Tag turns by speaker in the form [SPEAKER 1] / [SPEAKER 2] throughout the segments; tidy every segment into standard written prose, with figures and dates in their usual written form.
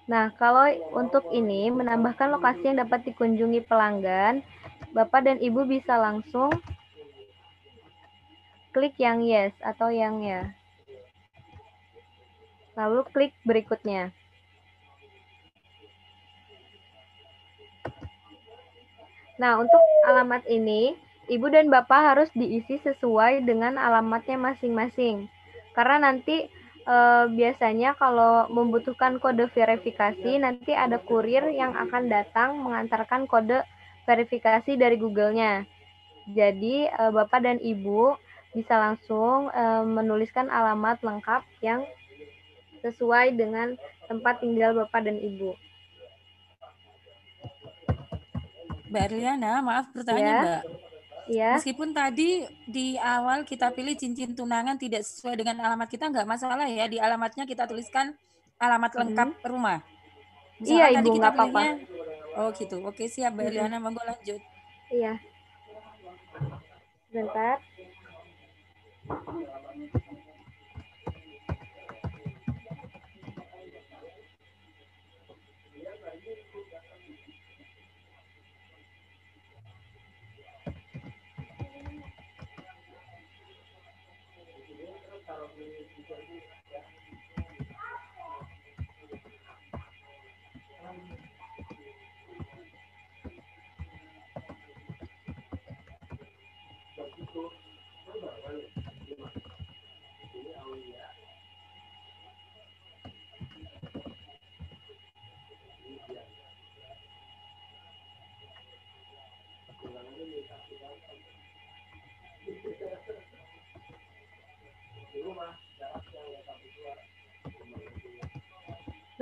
[SPEAKER 1] Nah, kalau untuk ini menambahkan lokasi yang dapat dikunjungi pelanggan, Bapak dan Ibu bisa langsung klik yang yes atau yang ya. Lalu klik berikutnya. Nah, untuk alamat ini, Ibu dan Bapak harus diisi sesuai dengan alamatnya masing-masing. Karena nanti biasanya kalau membutuhkan kode verifikasi, nanti ada kurir yang akan datang mengantarkan kode verifikasi dari Google-nya. Jadi, Bapak dan Ibu bisa langsung menuliskan alamat lengkap yang sesuai dengan tempat tinggal Bapak dan Ibu.
[SPEAKER 2] Mbak Erliana, maaf bertanya
[SPEAKER 1] Ya,
[SPEAKER 2] Mbak.
[SPEAKER 1] ya.
[SPEAKER 2] Meskipun tadi di awal kita pilih cincin tunangan tidak sesuai dengan alamat kita, nggak masalah ya. Di alamatnya kita tuliskan alamat lengkap rumah.
[SPEAKER 1] Iya,
[SPEAKER 2] Misalkan tadi
[SPEAKER 1] Ibu,
[SPEAKER 2] kita
[SPEAKER 1] nggak apa-apa.
[SPEAKER 2] pilihnya, oh gitu. Oke siap Mbak Erliana, monggo lanjut.
[SPEAKER 1] Iya, sebentar.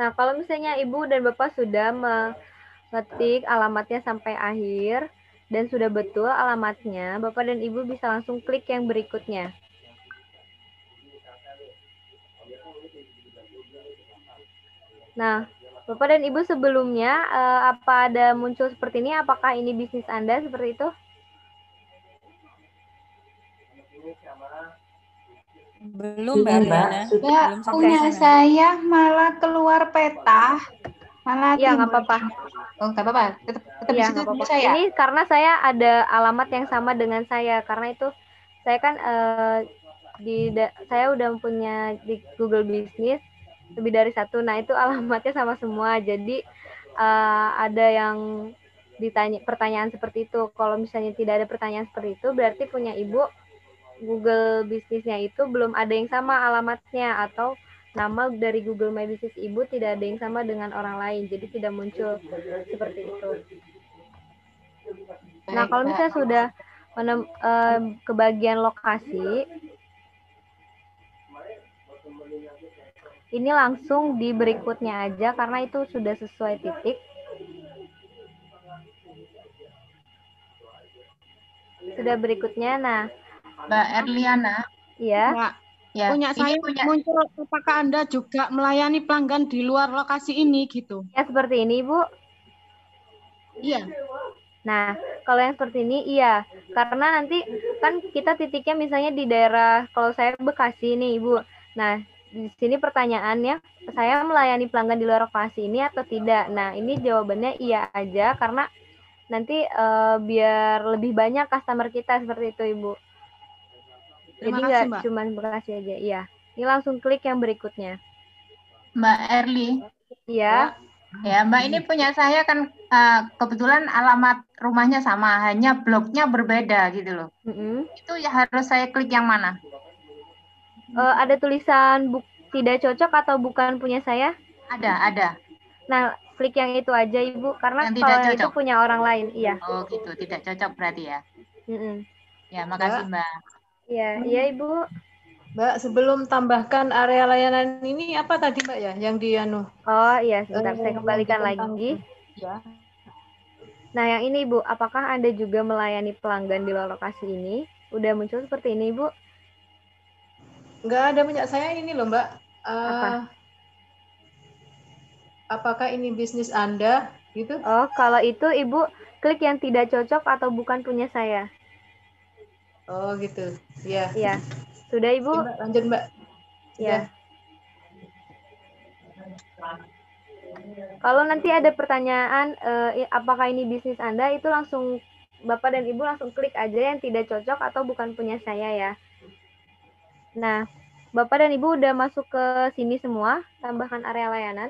[SPEAKER 1] Nah, kalau misalnya Ibu dan Bapak sudah mengetik alamatnya sampai akhir dan sudah betul alamatnya, Bapak dan Ibu bisa langsung klik yang berikutnya. Nah, Bapak dan Ibu sebelumnya apa ada muncul seperti ini? Apakah ini bisnis Anda seperti itu?
[SPEAKER 2] Belum
[SPEAKER 3] Iya
[SPEAKER 2] Mbak
[SPEAKER 3] Mbak,
[SPEAKER 2] Erliana,
[SPEAKER 3] sudah
[SPEAKER 2] belum sampai
[SPEAKER 3] punya
[SPEAKER 2] ke sana.
[SPEAKER 3] saya malah keluar peta, malah
[SPEAKER 1] Iya, nggak
[SPEAKER 3] timbul.
[SPEAKER 1] apa-apa.
[SPEAKER 3] Oh nggak apa-apa, tetap di
[SPEAKER 1] Iya,
[SPEAKER 3] situ
[SPEAKER 1] nggak
[SPEAKER 3] punya
[SPEAKER 1] apa-apa.
[SPEAKER 3] saya.
[SPEAKER 1] Ini karena saya ada alamat yang sama dengan saya, karena itu saya kan saya udah punya di Google Business lebih dari satu. Nah, itu alamatnya sama semua. Jadi ada yang ditanya pertanyaan seperti itu. Kalau misalnya tidak ada pertanyaan seperti itu, berarti punya Ibu Google bisnisnya itu belum ada yang sama alamatnya, atau nama dari Google My Business Ibu tidak ada yang sama dengan orang lain, jadi tidak muncul seperti itu. Nah,
[SPEAKER 3] Baik
[SPEAKER 1] kalau
[SPEAKER 3] Mbak.
[SPEAKER 1] misalnya sudah ke bagian lokasi, ini langsung di berikutnya aja karena itu sudah sesuai titik. Sudah berikutnya, nah,
[SPEAKER 3] Mbak Erliana,
[SPEAKER 1] ya,
[SPEAKER 4] Mbak,
[SPEAKER 3] ya
[SPEAKER 4] punya
[SPEAKER 3] ini
[SPEAKER 4] saya
[SPEAKER 3] punya
[SPEAKER 4] muncul, apakah Anda juga melayani pelanggan di luar lokasi ini gitu?
[SPEAKER 1] ya seperti ini, Ibu.
[SPEAKER 4] Iya.
[SPEAKER 1] Nah, kalau yang seperti ini iya, karena nanti kan kita titiknya misalnya di daerah, kalau saya Bekasi nih Ibu. Nah, di sini pertanyaannya, saya melayani pelanggan di luar lokasi ini atau tidak? Nah, ini jawabannya iya aja, karena nanti biar lebih banyak customer kita seperti itu Ibu. Jadi
[SPEAKER 4] Terima
[SPEAKER 1] nggak
[SPEAKER 4] kasih, Mbak.
[SPEAKER 1] cuma Bekasi aja, iya. Ini langsung klik yang berikutnya.
[SPEAKER 3] Mbak Erli.
[SPEAKER 1] Iya.
[SPEAKER 3] Ya Mbak ini punya saya kan kebetulan alamat rumahnya sama, hanya bloknya berbeda gitu loh. Itu ya harus saya klik yang mana?
[SPEAKER 1] Ada tulisan tidak cocok atau bukan punya saya?
[SPEAKER 3] Ada.
[SPEAKER 1] Nah, klik yang itu aja Ibu, karena
[SPEAKER 3] Yang tidak
[SPEAKER 1] kalau yang itu
[SPEAKER 3] cocok.
[SPEAKER 1] punya orang lain, iya.
[SPEAKER 3] Oh gitu, tidak cocok berarti ya. Ya, makasih
[SPEAKER 5] Mbak,
[SPEAKER 3] Mbak.
[SPEAKER 1] Iya, iya Ibu.
[SPEAKER 5] Mbak, sebelum tambahkan area layanan ini apa tadi Mbak ya yang di anu?
[SPEAKER 1] Oh iya, sebentar saya
[SPEAKER 5] Yang
[SPEAKER 1] kembalikan lagi.
[SPEAKER 5] dikembangkan. Ya.
[SPEAKER 1] Nah, yang ini Ibu, apakah Anda juga melayani pelanggan di luar lokasi ini? Udah muncul seperti ini Ibu?
[SPEAKER 5] Nggak ada punya saya ini loh Mbak.
[SPEAKER 1] Apa?
[SPEAKER 5] Apakah ini bisnis Anda? Gitu?
[SPEAKER 1] Oh, kalau itu Ibu klik yang tidak cocok atau bukan punya saya.
[SPEAKER 5] Oh gitu. Ya.
[SPEAKER 1] Iya. Sudah Ibu?
[SPEAKER 5] Mbak, lanjut Mbak. Sudah.
[SPEAKER 1] Ya. Kalau nanti ada pertanyaan apakah ini bisnis Anda, itu langsung Bapak dan Ibu langsung klik aja yang tidak cocok atau bukan punya saya ya. Nah, Bapak dan Ibu udah masuk ke sini semua, tambahkan area layanan.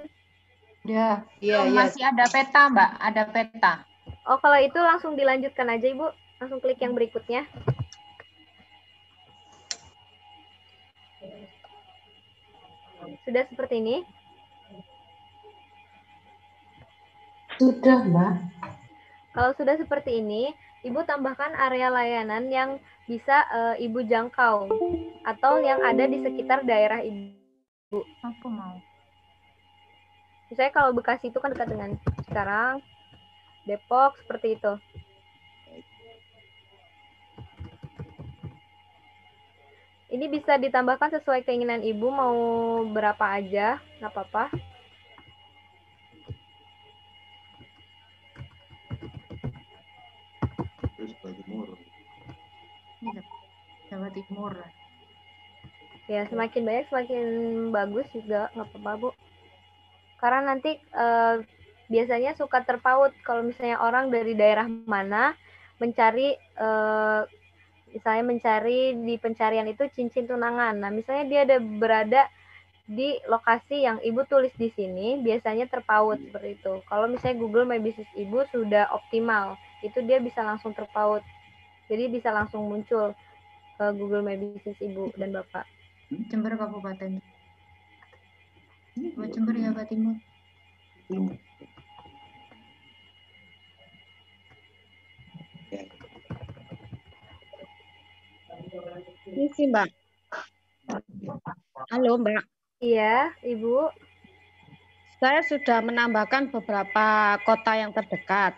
[SPEAKER 3] Udah.
[SPEAKER 5] Iya, iya.
[SPEAKER 3] Masih ada peta, Mbak. Ada peta.
[SPEAKER 1] Oh, kalau itu langsung dilanjutkan aja, Ibu. Langsung klik yang berikutnya. Sudah seperti ini?
[SPEAKER 6] Sudah, Mbak.
[SPEAKER 1] Kalau sudah seperti ini, Ibu tambahkan area layanan yang bisa Ibu jangkau atau yang ada di sekitar daerah Ibu.
[SPEAKER 3] Aku mau.
[SPEAKER 1] Misalnya kalau Bekasi itu kan dekat dengan Cikarang, Depok, seperti itu. Ini bisa ditambahkan sesuai keinginan Ibu, mau berapa aja, nggak apa-apa.
[SPEAKER 3] Jawa Timur.
[SPEAKER 1] Ya, semakin banyak semakin bagus juga, nggak apa-apa, Bu. Karena nanti biasanya suka terpaut kalau misalnya orang dari daerah mana mencari misalnya mencari di pencarian itu cincin tunangan. Nah, misalnya dia ada berada di lokasi yang Ibu tulis di sini, biasanya terpaut seperti itu. Kalau misalnya Google My Business Ibu sudah optimal, itu dia bisa langsung terpaut. Jadi bisa langsung muncul ke Google My Business Ibu dan Bapak.
[SPEAKER 3] Jember Kabupaten. Ini Jember Jawa Timur.
[SPEAKER 4] Ini sih, Mbak. Halo, Mbak.
[SPEAKER 1] Iya, Ibu.
[SPEAKER 4] Saya sudah menambahkan beberapa kota yang terdekat.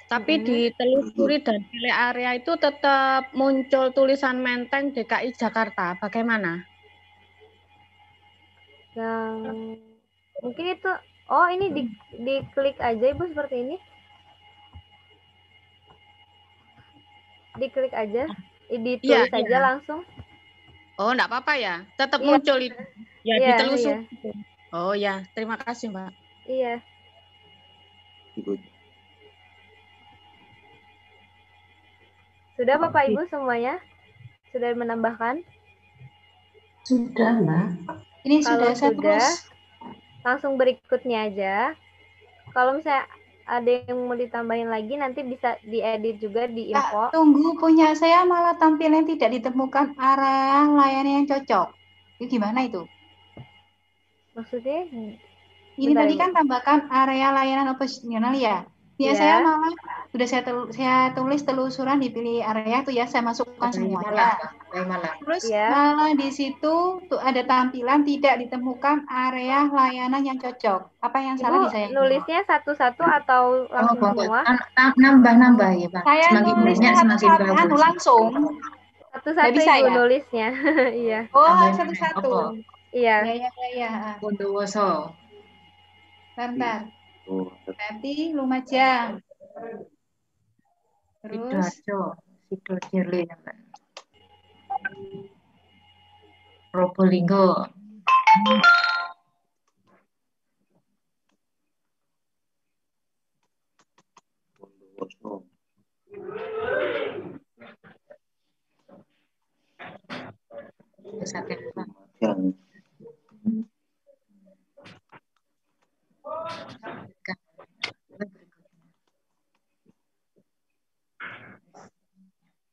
[SPEAKER 4] Tapi ditelusuri dan pilih area itu tetap muncul tulisan Menteng DKI Jakarta. Bagaimana?
[SPEAKER 1] Yang mungkin itu, oh ini diklik aja Ibu seperti ini. Diklik aja, ditulis aja langsung.
[SPEAKER 4] Oh, enggak apa-apa ya? Tetap muncul itu. Ya,
[SPEAKER 1] iya,
[SPEAKER 4] ditelusuri.
[SPEAKER 1] Iya.
[SPEAKER 4] Oh ya, terima kasih, Mbak.
[SPEAKER 1] Iya. Sudah Bapak Ibu semuanya? Sudah menambahkan?
[SPEAKER 6] Sudah, Mbak.
[SPEAKER 3] Ini
[SPEAKER 1] Kalau
[SPEAKER 3] sudah,
[SPEAKER 1] langsung berikutnya aja. Kalau misalnya ada yang mau ditambahin lagi, nanti bisa diedit juga di info.
[SPEAKER 3] Tunggu, punya saya malah tampilan tidak ditemukan area layanan yang cocok. Itu gimana itu?
[SPEAKER 1] Maksudnya?
[SPEAKER 3] Ini tadi kan tambahkan area layanan operasional ya. Ya, saya malah sudah saya tulis telusuran dipilih area itu ya, saya masukkan semuanya. Terus malah di situ tuh ada tampilan tidak ditemukan area layanan yang cocok. Apa yang salah di saya?
[SPEAKER 1] Nulisnya satu-satu atau langsung semua?
[SPEAKER 3] Nambah ya, Pak.
[SPEAKER 7] Saya
[SPEAKER 3] semakin banyak semakin bagus.
[SPEAKER 7] Langsung.
[SPEAKER 1] Satu-satu Ibu nulisnya. Iya.
[SPEAKER 7] Oh, satu-satu.
[SPEAKER 1] Iya.
[SPEAKER 3] Ya. Bondowoso. Bentar. Berarti Lumajang. Terus Sidoarjo, Probolinggo.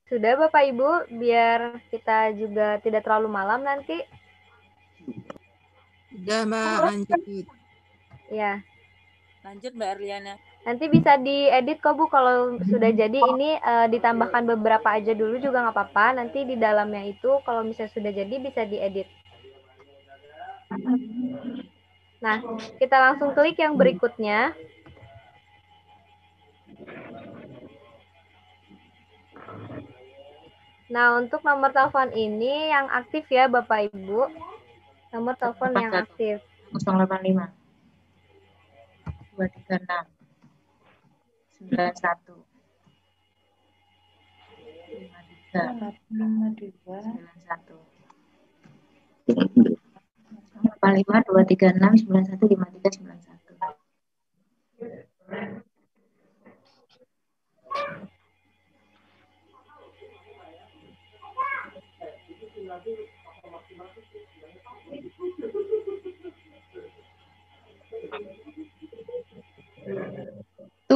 [SPEAKER 1] Sudah Bapak Ibu, biar kita juga tidak terlalu malam nanti.
[SPEAKER 2] Sudah Mbak, lanjut.
[SPEAKER 1] Ya.
[SPEAKER 2] Lanjut Mbak Arliana.
[SPEAKER 1] Nanti bisa diedit kok Bu, kalau sudah jadi ini ditambahkan beberapa aja dulu juga nggak apa-apa. Nanti di dalamnya itu kalau misalnya sudah jadi bisa diedit. Nah, kita langsung klik yang berikutnya. Nah, untuk nomor telepon ini yang aktif ya Bapak Ibu. Nomor telepon yang aktif.
[SPEAKER 3] 085 236 91 53 91 85 236 91 53 91.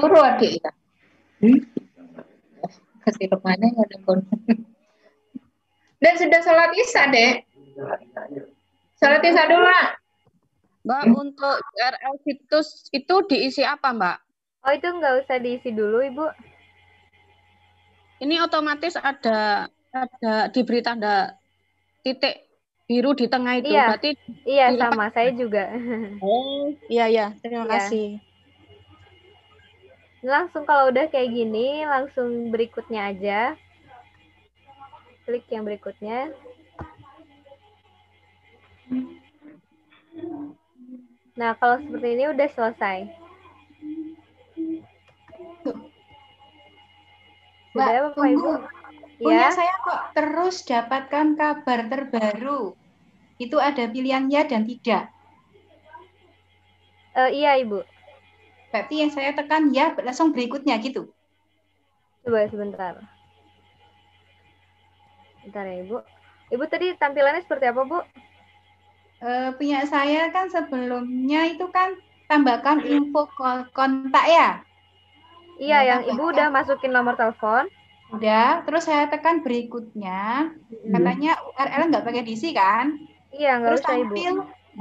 [SPEAKER 6] turu adik ya. Kasih mana ya telepon. Dan sudah sholat isya, Dek. Sholat isya dulu,
[SPEAKER 4] Mbak, untuk URL situs itu diisi apa, Mbak?
[SPEAKER 1] Oh, itu nggak usah diisi dulu, Ibu.
[SPEAKER 4] Ini otomatis ada diberi tanda titik biru di tengah itu.
[SPEAKER 1] Iya,
[SPEAKER 4] Berarti
[SPEAKER 1] iya
[SPEAKER 4] dilepas.
[SPEAKER 1] sama, saya juga.
[SPEAKER 4] Oh, iya. Terima
[SPEAKER 1] Iya.
[SPEAKER 4] kasih.
[SPEAKER 1] Langsung kalau udah kayak gini, langsung berikutnya aja. Klik yang berikutnya. Nah, kalau seperti ini udah selesai.
[SPEAKER 3] Mbak,
[SPEAKER 1] Sudah, Bapak Ibu?
[SPEAKER 3] Punya
[SPEAKER 1] Ya.
[SPEAKER 3] saya kok terus dapatkan kabar terbaru. Itu ada pilihan ya dan tidak.
[SPEAKER 1] Iya, Ibu.
[SPEAKER 3] Berarti yang saya tekan ya langsung berikutnya gitu.
[SPEAKER 1] Coba sebentar. Bentar ya, Ibu. Ibu tadi tampilannya seperti apa, Bu?
[SPEAKER 3] Punya saya kan sebelumnya itu kan tambahkan info kontak ya.
[SPEAKER 1] Iya, yang Ibu udah masukin nomor telepon.
[SPEAKER 3] Udah, terus saya tekan berikutnya. Katanya URL nggak pakai diisi kan?
[SPEAKER 1] Iya, nggak
[SPEAKER 3] Terus
[SPEAKER 1] usah, Ibu.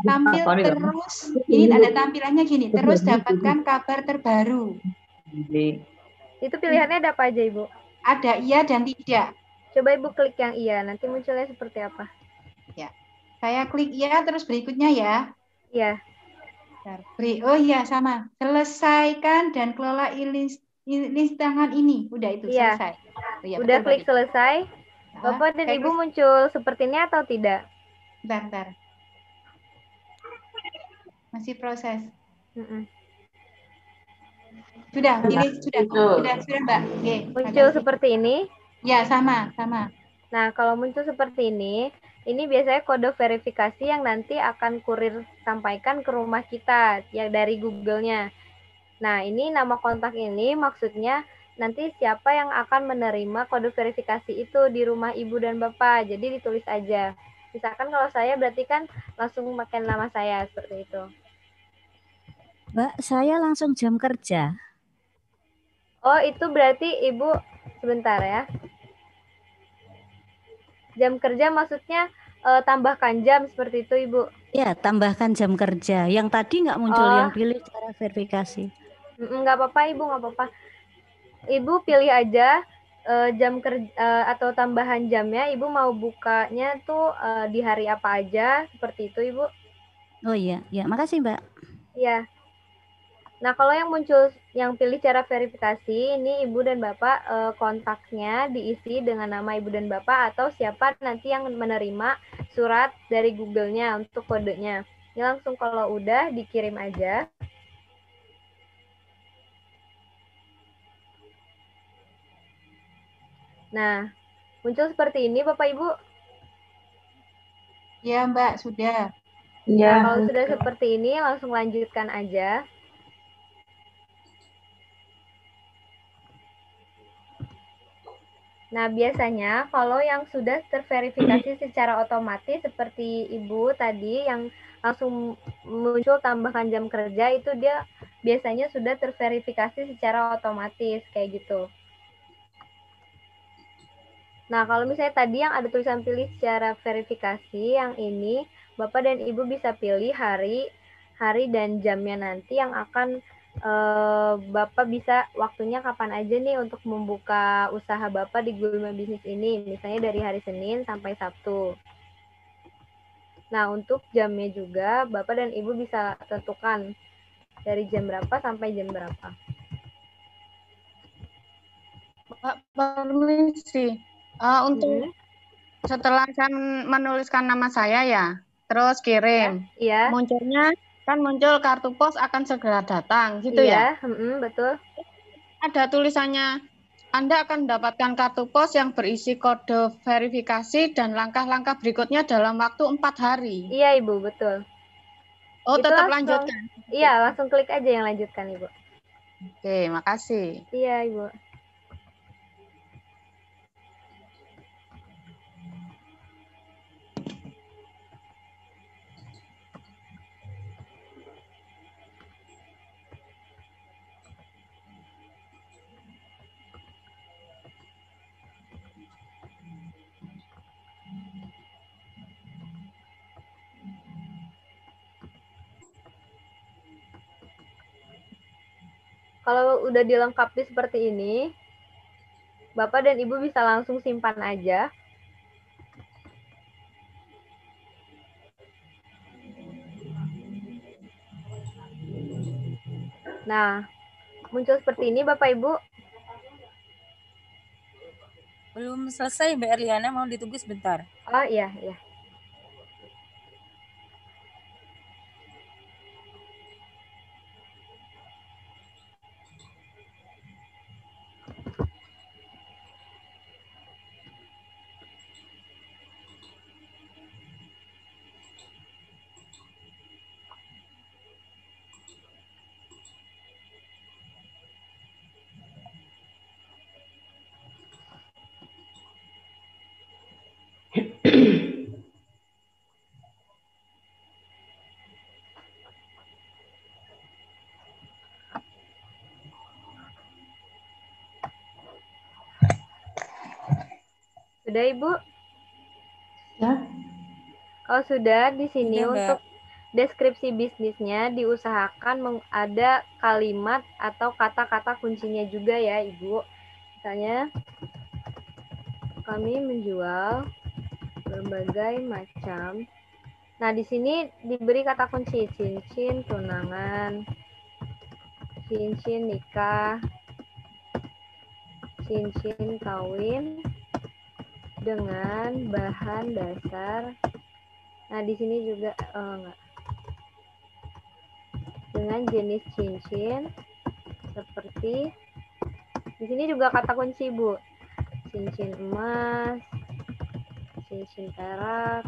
[SPEAKER 3] tampil terus, ini ada tampilannya gini, terus dapatkan kabar terbaru.
[SPEAKER 1] Itu pilihannya ada apa aja, Ibu?
[SPEAKER 3] Ada iya dan tidak.
[SPEAKER 1] Coba Ibu klik yang iya, nanti munculnya seperti apa?
[SPEAKER 3] Ya, saya klik iya, terus berikutnya ya.
[SPEAKER 1] Iya.
[SPEAKER 3] Oh iya, sama. Selesaikan dan kelola listangan ini. Udah itu,
[SPEAKER 1] Iya.
[SPEAKER 3] selesai. Oh, iya,
[SPEAKER 1] udah
[SPEAKER 3] betul,
[SPEAKER 1] klik
[SPEAKER 3] Mbak.
[SPEAKER 1] selesai. Bapak dan Ibu muncul seperti ini atau tidak?
[SPEAKER 3] Bentar. Masih proses. Sudah, pilih sudah, Mbak. Oke,
[SPEAKER 1] muncul seperti ini.
[SPEAKER 3] Ya, sama.
[SPEAKER 1] Nah, kalau muncul seperti ini biasanya kode verifikasi yang nanti akan kurir sampaikan ke rumah kita yang dari Google-nya. Nah, ini nama kontak ini maksudnya nanti siapa yang akan menerima kode verifikasi itu di rumah Ibu dan Bapak. Jadi ditulis aja. Misalkan kalau saya berarti kan langsung pakai nama saya seperti itu.
[SPEAKER 7] Mbak, saya langsung jam kerja.
[SPEAKER 1] Oh, itu berarti Ibu sebentar ya. Jam kerja maksudnya tambahkan jam seperti itu, Ibu.
[SPEAKER 7] Ya, tambahkan jam kerja. Yang tadi nggak muncul, yang pilih cara verifikasi.
[SPEAKER 1] Nggak apa-apa, Ibu, nggak apa-apa. Ibu pilih aja jam kerja atau tambahan jamnya. Ibu mau bukanya tuh di hari apa aja, seperti itu, Ibu.
[SPEAKER 7] Oh iya, ya, makasih, Mbak.
[SPEAKER 1] Iya. Nah, kalau yang muncul, yang pilih cara verifikasi, ini Ibu dan Bapak kontaknya diisi dengan nama Ibu dan Bapak atau siapa nanti yang menerima surat dari Google-nya untuk kodenya. Ini langsung kalau udah dikirim aja. Nah, muncul seperti ini Bapak Ibu.
[SPEAKER 3] Ya, Mbak, sudah.
[SPEAKER 1] Ya. Nah, kalau sudah seperti ini langsung lanjutkan aja. Nah, biasanya kalau yang sudah terverifikasi secara otomatis seperti Ibu tadi yang langsung muncul tambahkan jam kerja itu dia biasanya sudah terverifikasi secara otomatis kayak gitu. Nah, kalau misalnya tadi yang ada tulisan pilih secara verifikasi yang ini Bapak dan Ibu bisa pilih hari dan jamnya nanti yang akan Bapak bisa waktunya kapan aja nih untuk membuka usaha Bapak di Google My Business ini, misalnya dari hari Senin sampai Sabtu. Nah, untuk jamnya juga Bapak dan Ibu bisa tentukan dari jam berapa sampai jam berapa.
[SPEAKER 4] Pak, permisi. Untuk setelah saya menuliskan nama saya ya, terus kirim.
[SPEAKER 1] Iya.
[SPEAKER 4] Munculnya kan muncul kartu pos akan segera datang, gitu ya?
[SPEAKER 1] Iya, betul.
[SPEAKER 4] Ada tulisannya, Anda akan mendapatkan kartu pos yang berisi kode verifikasi dan langkah-langkah berikutnya dalam waktu 4 hari.
[SPEAKER 1] Iya, Ibu, betul.
[SPEAKER 4] Oh,
[SPEAKER 1] itu
[SPEAKER 4] tetap
[SPEAKER 1] langsung,
[SPEAKER 4] lanjutkan?
[SPEAKER 1] Iya, langsung klik aja yang lanjutkan, Ibu.
[SPEAKER 4] Oke, makasih.
[SPEAKER 1] Iya, Ibu. Kalau udah dilengkapi seperti ini, Bapak dan Ibu bisa langsung simpan aja. Nah, muncul seperti ini Bapak Ibu.
[SPEAKER 2] Belum selesai Mbak Erliana, mau ditunggu sebentar.
[SPEAKER 1] Oh iya, iya. Sudah Ibu?
[SPEAKER 3] Ya.
[SPEAKER 1] Kalau sudah, di sini
[SPEAKER 2] Sudah, Mbak.
[SPEAKER 1] untuk deskripsi bisnisnya diusahakan ada kalimat atau kata-kata kuncinya juga ya Ibu. Misalnya, kami menjual berbagai macam. Nah, di sini diberi kata kunci cincin tunangan, cincin nikah, cincin kawin dengan bahan dasar. Nah, di sini juga enggak. Dengan jenis cincin seperti di sini juga kata kunci, Bu. Cincin emas, cincin perak.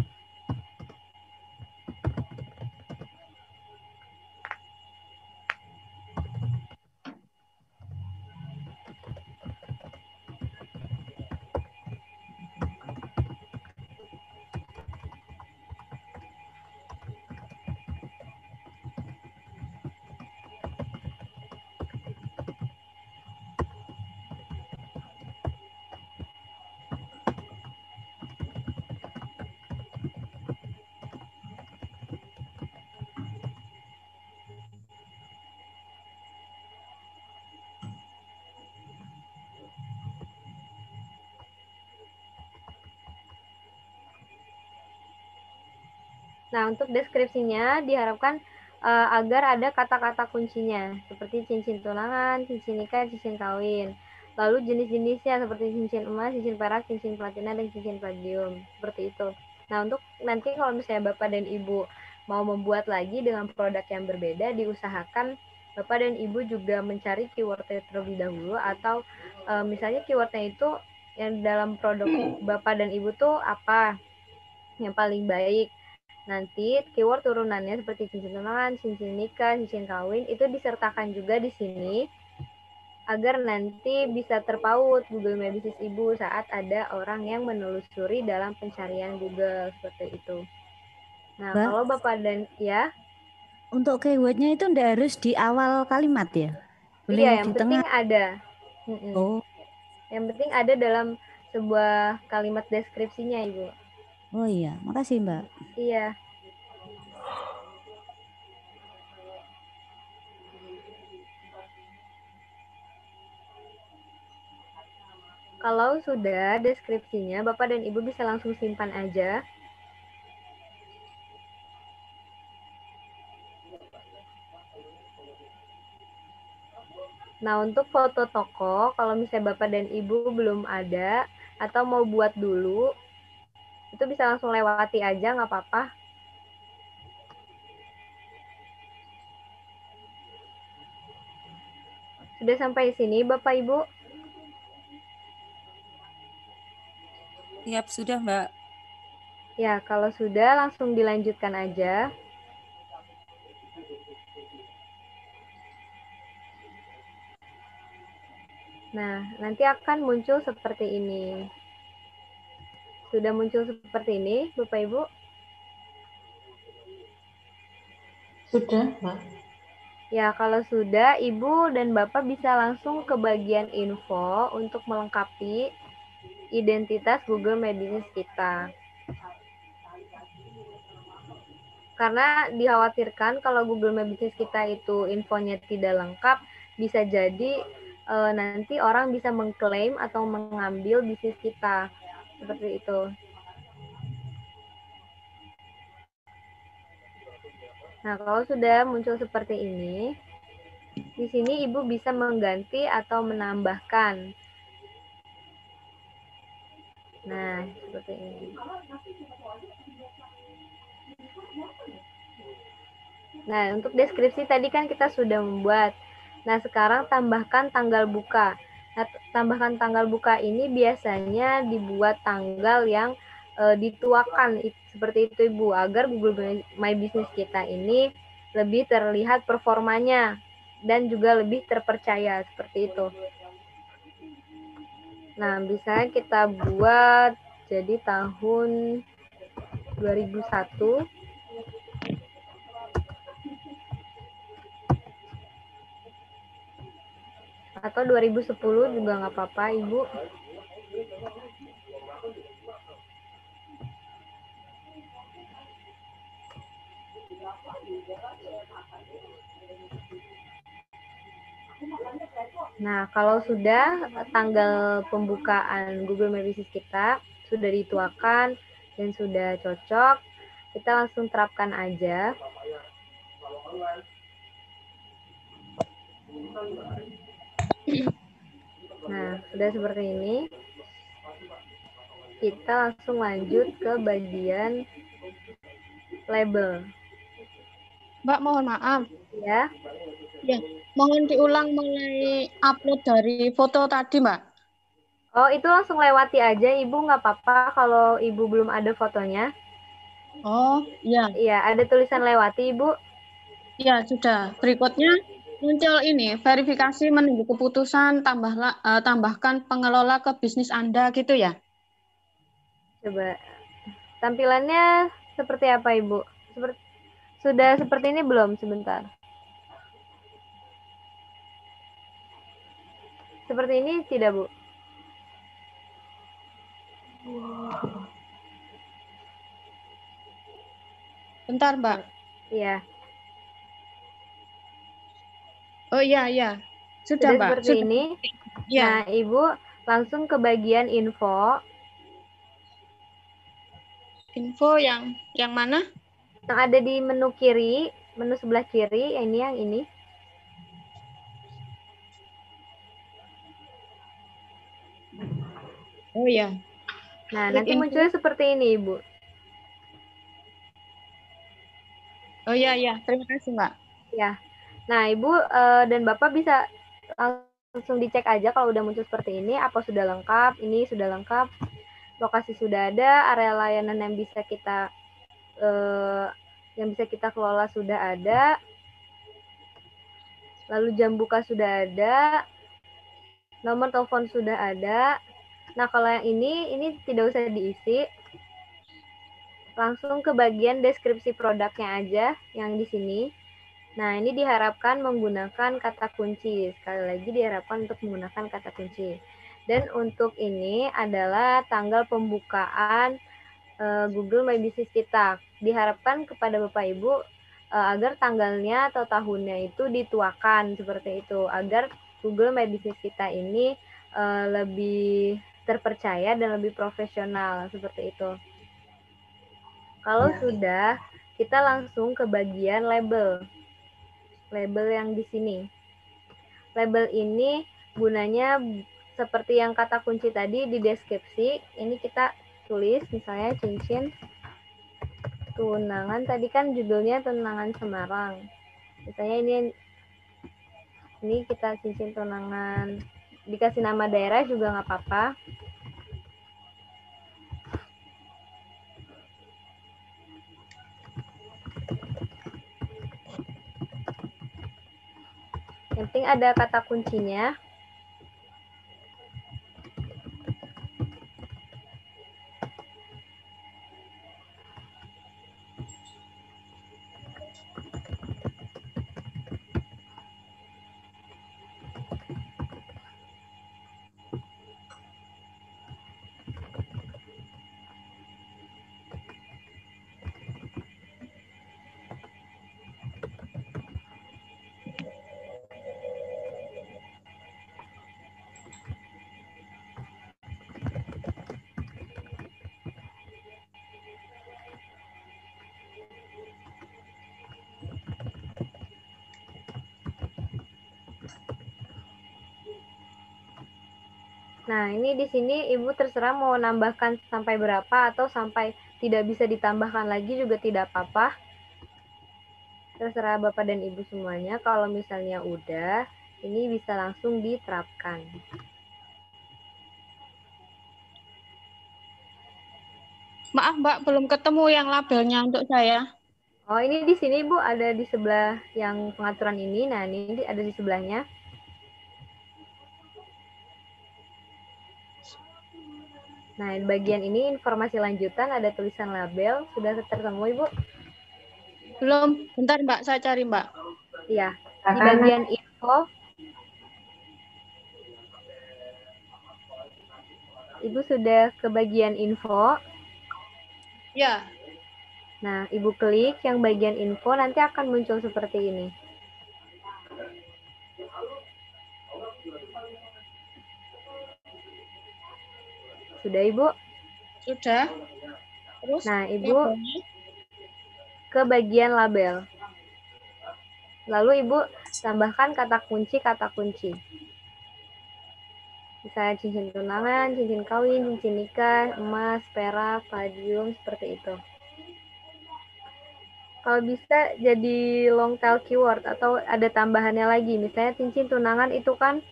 [SPEAKER 1] Nah, untuk deskripsinya diharapkan agar ada kata-kata kuncinya, seperti cincin tunangan, cincin nikah, cincin kawin. Lalu jenis-jenisnya seperti cincin emas, cincin perak, cincin platina, dan cincin palladium. Seperti itu. Nah, untuk nanti kalau misalnya Bapak dan Ibu mau membuat lagi dengan produk yang berbeda, diusahakan Bapak dan Ibu juga mencari keywordnya terlebih dahulu, atau misalnya keywordnya itu yang dalam produk Bapak dan Ibu tuh apa yang paling baik. Nanti keyword turunannya seperti cincin tunangan, cincin nikah, cincin kawin itu disertakan juga di sini agar nanti bisa terpaut Google My Business Ibu saat ada orang yang menelusuri dalam pencarian Google seperti itu. Nah,
[SPEAKER 7] Mbak,
[SPEAKER 1] kalau Bapak dan ya,
[SPEAKER 7] untuk keywordnya itu ndak harus di awal kalimat ya? Boleh
[SPEAKER 1] iya,
[SPEAKER 7] di
[SPEAKER 1] yang
[SPEAKER 7] tengah.
[SPEAKER 1] penting ada.
[SPEAKER 7] Oh,
[SPEAKER 1] Yang penting ada dalam sebuah kalimat deskripsinya, Ibu.
[SPEAKER 7] oh iya, makasih Mbak.
[SPEAKER 1] Iya. Kalau sudah deskripsinya, Bapak dan Ibu bisa langsung simpan aja. Nah, untuk foto toko, kalau misalnya Bapak dan Ibu belum ada, atau mau buat dulu, itu bisa langsung lewati aja, nggak apa-apa. Sudah sampai sini, Bapak Ibu?
[SPEAKER 2] Siap, sudah Mbak.
[SPEAKER 1] Ya, kalau sudah langsung dilanjutkan aja. Nah, nanti akan muncul seperti ini. Sudah muncul seperti ini, Bapak Ibu?
[SPEAKER 3] Sudah, Mbak.
[SPEAKER 1] Ya, kalau sudah, Ibu dan Bapak bisa langsung ke bagian info untuk melengkapi identitas Google My Business kita. Karena dikhawatirkan kalau Google My Business kita itu infonya tidak lengkap, bisa jadi nanti orang bisa mengklaim atau mengambil bisnis kita. Seperti itu. Nah, kalau sudah muncul seperti ini, di sini Ibu bisa mengganti atau menambahkan. Nah, seperti ini. Nah, untuk deskripsi tadi kan kita sudah membuat. Nah, sekarang tambahkan tanggal buka. Nah, tambahkan tanggal buka ini biasanya dibuat tanggal yang dituakan seperti itu Ibu, agar Google My Business kita ini lebih terlihat performanya dan juga lebih terpercaya seperti itu. Nah, bisa kita buat jadi tahun 2001 atau 2010 juga nggak apa-apa, Ibu. Nah, kalau sudah tanggal pembukaan Google My Business kita sudah dituakan dan sudah cocok, kita langsung terapkan aja. Nah, sudah seperti ini. Kita langsung lanjut ke bagian label.
[SPEAKER 4] Mbak, mohon maaf.
[SPEAKER 1] Ya.
[SPEAKER 4] Ya, mohon diulang mulai upload dari foto tadi, Mbak.
[SPEAKER 1] Oh, itu langsung lewati aja, Ibu, nggak apa-apa kalau Ibu belum ada fotonya.
[SPEAKER 4] Oh, iya.
[SPEAKER 1] Iya, ada tulisan lewati, Ibu.
[SPEAKER 4] Iya, sudah. Berikutnya muncul ini, verifikasi menunggu keputusan, tambahkan pengelola ke bisnis Anda, gitu ya?
[SPEAKER 1] Coba. Tampilannya seperti apa, Ibu? Sudah seperti ini belum? Sebentar. Seperti ini tidak, Bu?
[SPEAKER 4] Bentar, Mbak.
[SPEAKER 1] Iya.
[SPEAKER 4] Oh iya, iya. Sudah, Mbak.
[SPEAKER 1] Seperti
[SPEAKER 4] Sudah.
[SPEAKER 1] ini.
[SPEAKER 4] Ya.
[SPEAKER 1] Nah, Ibu langsung ke bagian info.
[SPEAKER 4] Info yang mana?
[SPEAKER 1] Yang ada di menu kiri, menu sebelah kiri, yang ini.
[SPEAKER 4] Oh iya.
[SPEAKER 1] Nah,
[SPEAKER 4] Klik
[SPEAKER 1] nanti
[SPEAKER 4] info.
[SPEAKER 1] munculnya seperti ini, Ibu.
[SPEAKER 4] Oh iya, iya. Terima kasih, Mbak.
[SPEAKER 1] Ya. Nah, Ibu dan Bapak bisa langsung dicek aja kalau udah muncul seperti ini, apa sudah lengkap, ini sudah lengkap, lokasi sudah ada, area layanan yang bisa kita kelola sudah ada, lalu jam buka sudah ada, nomor telepon sudah ada. Nah, kalau yang ini tidak usah diisi, langsung ke bagian deskripsi produknya aja yang di sini. Nah, ini diharapkan menggunakan kata kunci. Sekali lagi diharapkan untuk menggunakan kata kunci. Dan untuk ini adalah tanggal pembukaan Google My Business kita. Diharapkan kepada Bapak Ibu agar tanggalnya atau tahunnya itu dituakan seperti itu. Agar Google My Business kita ini lebih terpercaya dan lebih profesional seperti itu. Kalau sudah, kita langsung ke bagian label. Label yang di sini. Label ini gunanya seperti yang kata kunci tadi di deskripsi. Ini kita tulis misalnya cincin tunangan. Tadi kan judulnya tunangan Semarang. Misalnya ini kita cincin tunangan. Dikasih nama daerah juga nggak apa-apa. Yang penting ada kata kuncinya. Nah, ini di sini Ibu terserah mau nambahkan sampai berapa atau sampai tidak bisa ditambahkan lagi juga tidak apa-apa. Terserah Bapak dan Ibu semuanya. Kalau misalnya udah, ini bisa langsung diterapkan.
[SPEAKER 4] Maaf Mbak, belum ketemu yang labelnya untuk saya.
[SPEAKER 1] Oh, ini di sini Bu ada di sebelah yang pengaturan ini. Nah, ini ada di sebelahnya. Nah, di bagian ini informasi lanjutan ada tulisan label. Sudah tertemu Ibu?
[SPEAKER 4] Belum, bentar Mbak, saya cari Mbak.
[SPEAKER 1] Iya, di bagian info. Ibu sudah ke bagian info.
[SPEAKER 4] Ya.
[SPEAKER 1] Nah, Ibu klik yang bagian info, nanti akan muncul seperti ini. Sudah, Ibu?
[SPEAKER 4] Sudah. Terus,
[SPEAKER 1] nah, Ibu ke bagian label. Lalu Ibu tambahkan kata kunci. Misalnya cincin tunangan, cincin kawin, cincin nikah, emas, perak, palladium, seperti itu. Kalau bisa jadi long tail keyword atau ada tambahannya lagi. Misalnya cincin tunangan itu kan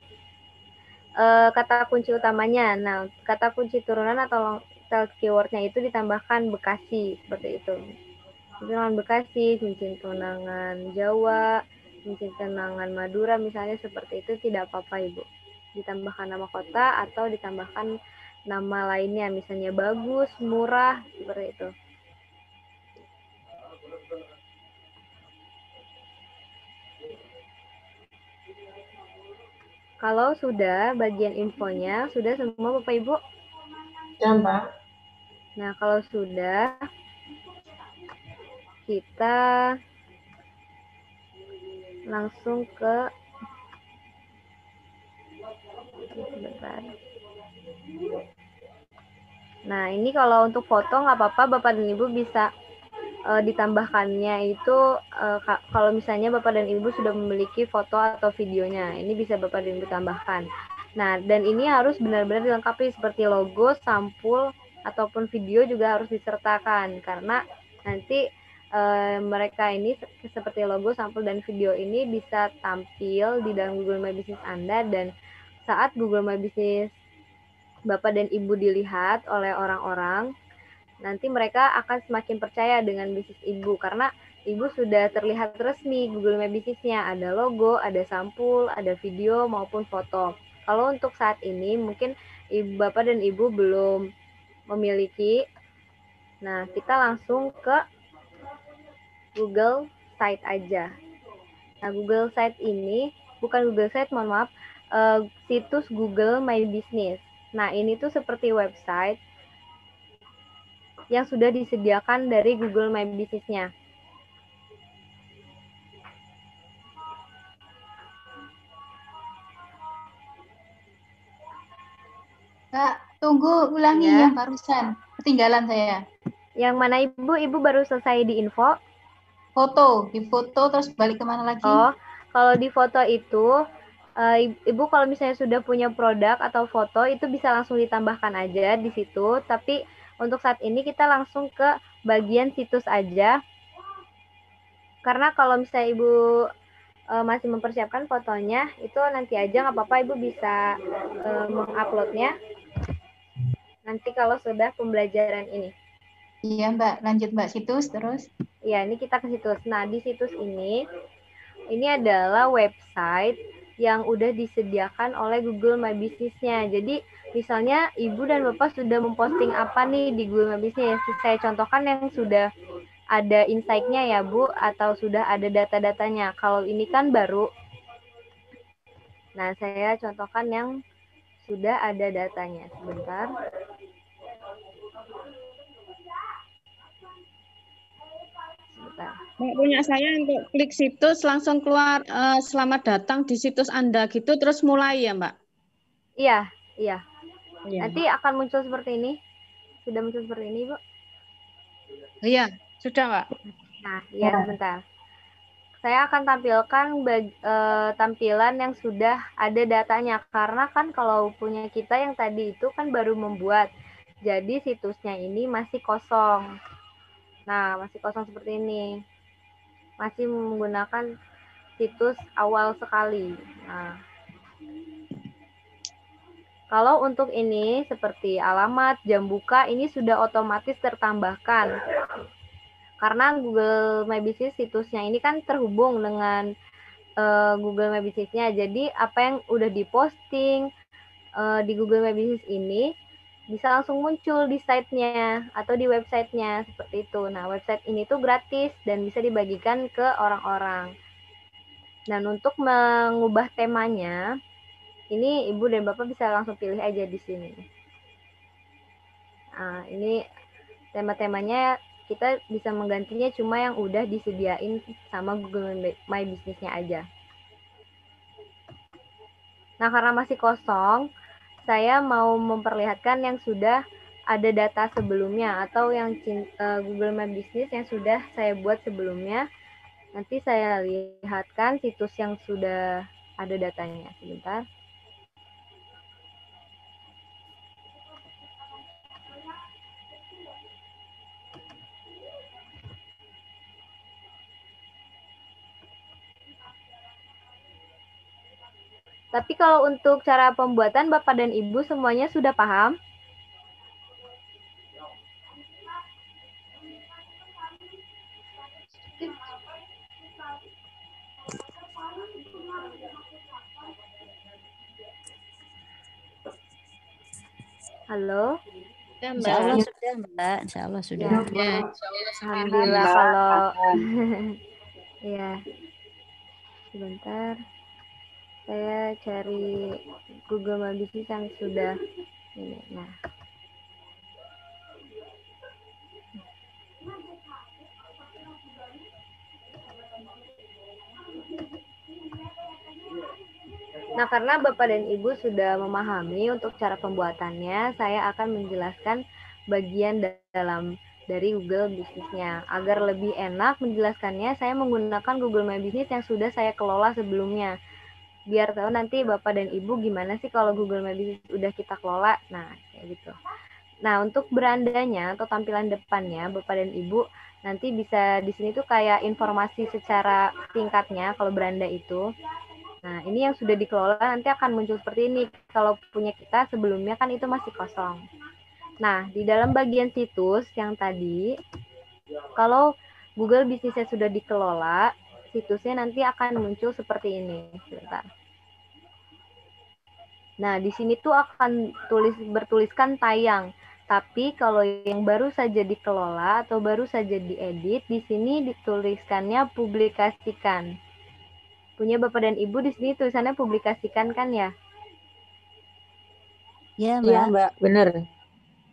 [SPEAKER 1] kata kunci utamanya. Nah, kata kunci turunan atau long tail keywordnya itu ditambahkan Bekasi, seperti itu. Tunangan Bekasi, cincin tunangan Jawa, cincin tunangan Madura, misalnya seperti itu tidak apa-apa Ibu. Ditambahkan nama kota atau ditambahkan nama lainnya, misalnya bagus, murah, seperti itu. Kalau sudah bagian infonya, sudah semua Bapak Ibu?
[SPEAKER 6] Ya, Mbak.
[SPEAKER 1] Nah, kalau sudah, kita langsung ke sebentar. Nah, ini kalau untuk foto nggak apa-apa, Bapak dan Ibu bisa ditambahkannya itu kalau misalnya Bapak dan Ibu sudah memiliki foto atau videonya, ini bisa Bapak dan Ibu tambahkan. Nah, dan ini harus benar-benar dilengkapi seperti logo, sampul, ataupun video juga harus disertakan, karena nanti mereka ini seperti logo, sampul, dan video ini bisa tampil di dalam Google My Business Anda, dan saat Google My Business Bapak dan Ibu dilihat oleh orang-orang, nanti mereka akan semakin percaya dengan bisnis Ibu, karena Ibu sudah terlihat resmi Google My Business-nya, ada logo, ada sampul, ada video maupun foto. Kalau untuk saat ini mungkin Bapak dan Ibu belum memiliki, nah kita langsung ke Google Site aja. Nah, Google Site ini, bukan Google Site, mohon maaf, situs Google My Business. Nah, ini tuh seperti website yang sudah disediakan dari Google My Business-nya.
[SPEAKER 3] Kak, tunggu ulangi
[SPEAKER 1] Ya.
[SPEAKER 3] yang barusan. Ketinggalan saya.
[SPEAKER 1] Yang mana Ibu? Ibu baru selesai di info?
[SPEAKER 3] Foto. Di foto terus balik kemana lagi?
[SPEAKER 1] Oh, kalau di foto itu, Ibu kalau misalnya sudah punya produk atau foto, itu bisa langsung ditambahkan aja di situ. Tapi untuk saat ini kita langsung ke bagian situs aja. Karena kalau misalnya Ibu masih mempersiapkan fotonya, itu nanti aja nggak apa-apa, Ibu bisa menguploadnya nanti kalau sudah pembelajaran ini.
[SPEAKER 3] Iya Mbak, lanjut Mbak situs terus.
[SPEAKER 1] Ya, ini kita ke situs. Nah, di situs ini adalah website yang udah disediakan oleh Google My Business-nya. Jadi, misalnya Ibu dan Bapak sudah memposting apa nih di Google My Business. Saya contohkan yang sudah ada insight-nya ya, Bu, atau sudah ada data-datanya. Kalau ini kan baru. Nah, saya contohkan yang sudah ada datanya. Sebentar.
[SPEAKER 4] Mbak, punya saya untuk klik situs langsung keluar selamat datang di situs Anda gitu terus mulai ya Mbak?
[SPEAKER 1] Iya.
[SPEAKER 4] Iya.
[SPEAKER 1] Nanti akan muncul seperti ini. Sudah muncul seperti ini, Bu?
[SPEAKER 4] Iya, sudah Mbak.
[SPEAKER 1] Nah, ya sebentar. saya akan tampilkan tampilan yang sudah ada datanya. Karena kan kalau punya kita yang tadi itu kan baru membuat. Jadi situsnya ini masih kosong. Nah, masih kosong seperti ini. Masih menggunakan situs awal sekali. Nah, kalau untuk ini seperti alamat, jam buka, ini sudah otomatis tertambahkan. Karena Google My Business situsnya ini kan terhubung dengan Google My Business-nya. Jadi apa yang udah diposting di Google My Business ini bisa langsung muncul di site-nya atau di website-nya seperti itu. Nah, website ini tuh gratis dan bisa dibagikan ke orang-orang. Dan untuk mengubah temanya, ini Ibu dan Bapak bisa langsung pilih aja di sini. Nah, ini tema-temanya kita bisa menggantinya cuma yang udah disediain sama Google My Business-nya aja. Nah, karena masih kosong, saya mau memperlihatkan yang sudah ada data sebelumnya atau yang Google My Business yang sudah saya buat sebelumnya. Nanti saya lihatkan situs yang sudah ada datanya. Sebentar. Tapi kalau untuk cara pembuatan Bapak dan Ibu semuanya sudah paham? Halo?
[SPEAKER 7] Ya, Insya Allah sudah, Mbak. Insya Allah sudah.
[SPEAKER 1] Ya, alhamdulillah kalau ya. Sebentar. Saya cari Google My Business yang sudah ini. Nah. Nah, karena Bapak dan Ibu sudah memahami untuk cara pembuatannya, saya akan menjelaskan bagian dalam dari Google Business-nya. Agar lebih enak menjelaskannya, saya menggunakan Google My Business yang sudah saya kelola sebelumnya. Biar tahu nanti Bapak dan Ibu gimana sih kalau Google My Business udah kita kelola. Nah, kayak gitu. Nah, untuk berandanya atau tampilan depannya, Bapak dan Ibu nanti bisa di sini tuh kayak informasi secara singkatnya kalau beranda itu. Nah, ini yang sudah dikelola nanti akan muncul seperti ini. Kalau punya kita sebelumnya kan itu masih kosong. Nah, di dalam bagian situs yang tadi, kalau Google Business-nya sudah dikelola, situsnya nanti akan muncul seperti ini. Sebentar. Nah, di sini tuh akan bertuliskan tayang. Tapi kalau yang baru saja dikelola atau baru saja diedit, di sini dituliskannya publikasikan. Punya Bapak dan Ibu di sini tulisannya publikasikan kan ya?
[SPEAKER 7] Ya, Mbak.
[SPEAKER 8] Iya, Mbak, benar.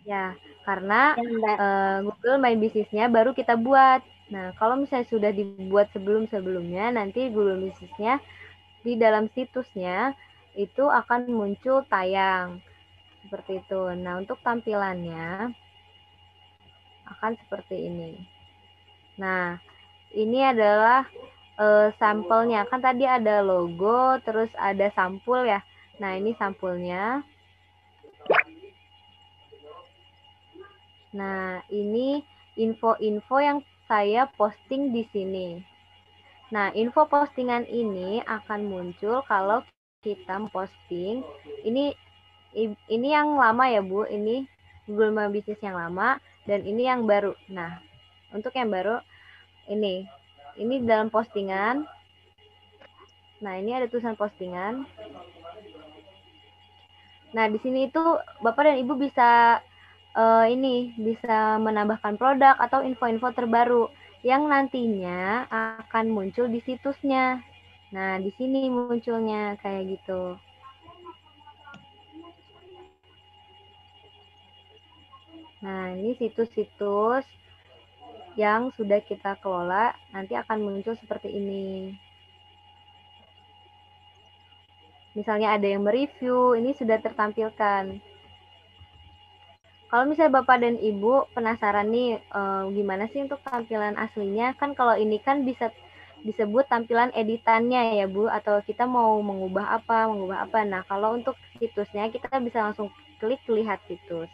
[SPEAKER 1] Ya, karena Google My Business-nya baru kita buat. Nah, kalau misalnya sudah dibuat sebelum-sebelumnya, nanti Google Business-nya di dalam situsnya itu akan muncul tayang. Seperti itu. Nah, untuk tampilannya akan seperti ini. Nah, ini adalah sampelnya. Kan tadi ada logo, terus ada sampul ya. Nah, ini sampulnya. Nah, ini info-info yang saya posting di sini. Nah, info postingan ini akan muncul kalau kita posting. Ini yang lama ya, Bu. Ini Google My Business yang lama dan ini yang baru. Nah, untuk yang baru ini dalam postingan. Nah, ini ada tulisan postingan. Nah, di sini itu Bapak dan Ibu bisa bisa menambahkan produk atau info-info terbaru yang nantinya akan muncul di situsnya. Nah, di sini munculnya kayak gitu. Nah, ini situs-situs yang sudah kita kelola nanti akan muncul seperti ini. Misalnya ada yang mereview, ini sudah tertampilkan. Kalau misalnya Bapak dan Ibu penasaran nih gimana sih untuk tampilan aslinya, kan kalau ini kan bisa disebut tampilan editannya ya Bu, atau kita mau mengubah apa. Nah, kalau untuk situsnya kita bisa langsung klik lihat situs.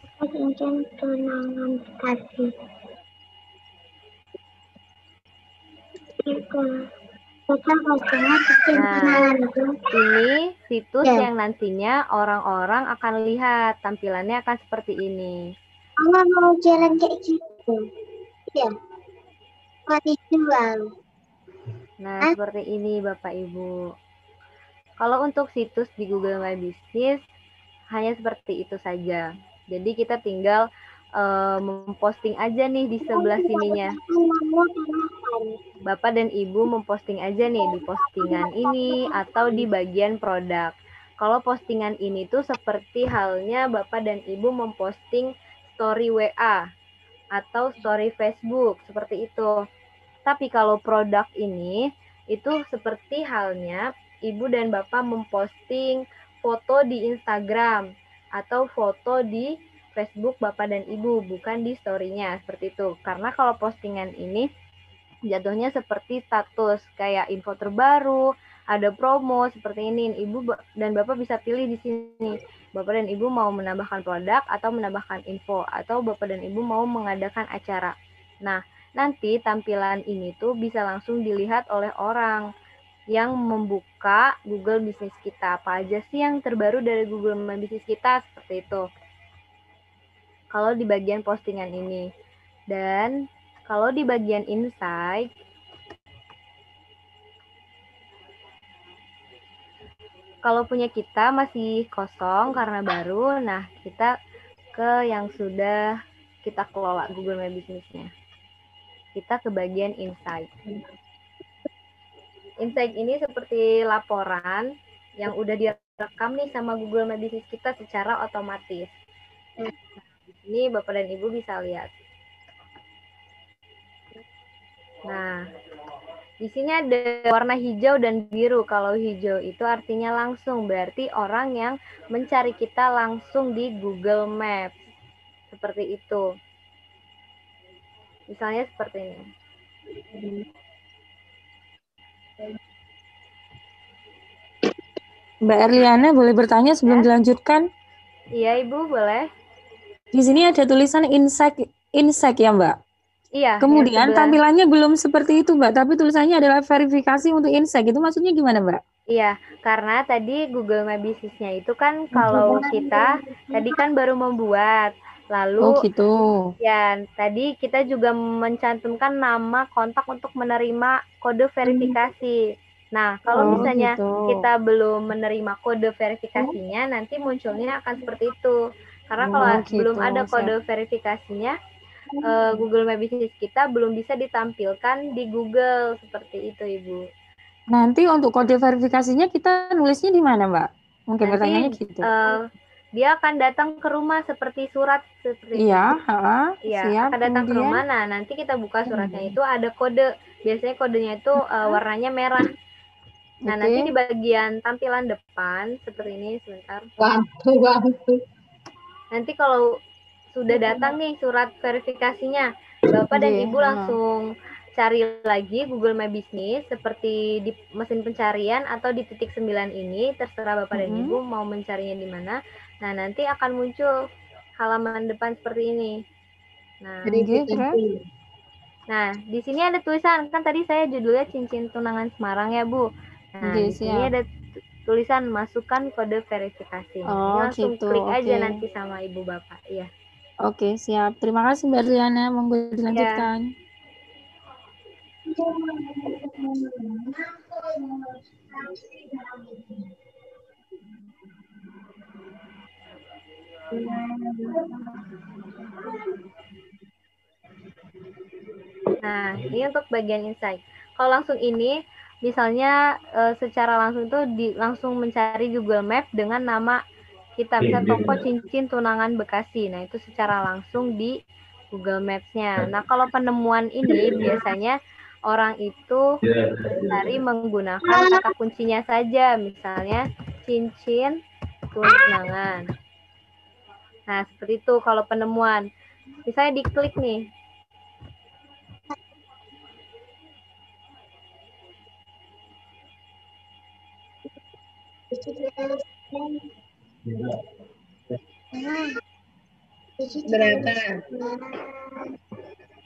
[SPEAKER 1] Nah, ini situs yang nantinya orang-orang akan lihat, tampilannya akan seperti ini.
[SPEAKER 8] Mama mau jalan kayak gitu. Iya. Mau dijual.
[SPEAKER 1] Nah, seperti ini Bapak Ibu. Kalau untuk situs di Google My Business, hanya seperti itu saja. Jadi kita tinggal memposting aja nih di sebelah sininya. Bapak dan Ibu memposting aja nih di postingan ini atau di bagian produk. Kalau postingan ini tuh seperti halnya Bapak dan Ibu memposting story WA atau story Facebook, seperti itu. Tapi kalau produk ini, itu seperti halnya Ibu dan Bapak memposting foto di Instagram atau foto di Facebook Bapak dan Ibu, bukan di story-nya, seperti itu. Karena kalau postingan ini jatuhnya seperti status, kayak info terbaru, ada promo, seperti ini. Ibu dan Bapak bisa pilih di sini. Bapak dan Ibu mau menambahkan produk atau menambahkan info, atau Bapak dan Ibu mau mengadakan acara. Nah, nanti tampilan ini tuh bisa langsung dilihat oleh orang yang membuka Google Business kita. Apa aja sih yang terbaru dari Google My Business kita, seperti itu. Kalau di bagian postingan ini. Dan kalau di bagian insight, kalau punya kita masih kosong karena baru, nah kita ke yang sudah kita kelola Google My Business-nya. Kita ke bagian insight. Insight ini seperti laporan yang udah direkam nih sama Google My Business kita secara otomatis. Nah, di sini Bapak dan Ibu bisa lihat. Nah, di sini ada warna hijau dan biru. Kalau hijau itu artinya langsung, berarti orang yang mencari kita langsung di Google Maps. Seperti itu. Misalnya seperti ini.
[SPEAKER 2] Mbak Erliana boleh bertanya sebelum dilanjutkan?
[SPEAKER 1] Iya, Ibu, boleh.
[SPEAKER 2] Di sini ada tulisan insight ya, Mbak?
[SPEAKER 1] Iya.
[SPEAKER 2] Kemudian tampilannya belum seperti itu, Mbak, tapi tulisannya adalah verifikasi untuk insight. Itu maksudnya gimana, Mbak?
[SPEAKER 1] Iya, karena tadi Google My Business-nya itu kan kalau kita tadi kan baru membuat. Lalu
[SPEAKER 2] gitu.
[SPEAKER 1] Ya, tadi kita juga mencantumkan nama kontak untuk menerima kode verifikasi. Nah, kalau misalnya kita belum menerima kode verifikasinya, nanti munculnya akan seperti itu. Karena kalau belum ada kode verifikasinya, Google My Business kita belum bisa ditampilkan di Google. Seperti itu, Ibu.
[SPEAKER 2] Nanti untuk kode verifikasinya kita nulisnya di mana, Mbak? Mungkin pertanyaannya gitu.
[SPEAKER 1] Dia akan datang ke rumah seperti surat seperti
[SPEAKER 2] itu.
[SPEAKER 1] Iya, akan datang ke rumah. Nah, nanti kita buka suratnya itu ada kode. Biasanya kodenya itu warnanya merah. Nah, nanti di bagian tampilan depan seperti ini, sebentar. Nanti kalau sudah datang nih surat verifikasinya, Bapak dan Ibu langsung cari lagi Google My Business seperti di mesin pencarian atau di titik 9 ini, terserah Bapak dan Ibu mau mencarinya di mana. Nah, nanti akan muncul halaman depan seperti ini. Nah, di sini ada tulisan, kan tadi saya judulnya Cincin Tunangan Semarang ya, Bu. Nah, di sini ada tulisan masukkan kode verifikasi. Langsung klik aja nanti sama Ibu Bapak, ya.
[SPEAKER 2] Oke, siap. Terima kasih Mbak Riana, monggo dilanjutkan.
[SPEAKER 1] Nah, ini untuk bagian insight. Kalau langsung ini, misalnya secara langsung tuh langsung mencari Google Maps dengan nama kita, misal toko cincin tunangan Bekasi. Nah, itu secara langsung di Google Maps-nya. Nah, kalau penemuan ini biasanya orang itu mencari menggunakan kata kuncinya saja, misalnya cincin tunangan. Nah, seperti itu kalau penemuan. Misalnya diklik nih.
[SPEAKER 6] Berapa?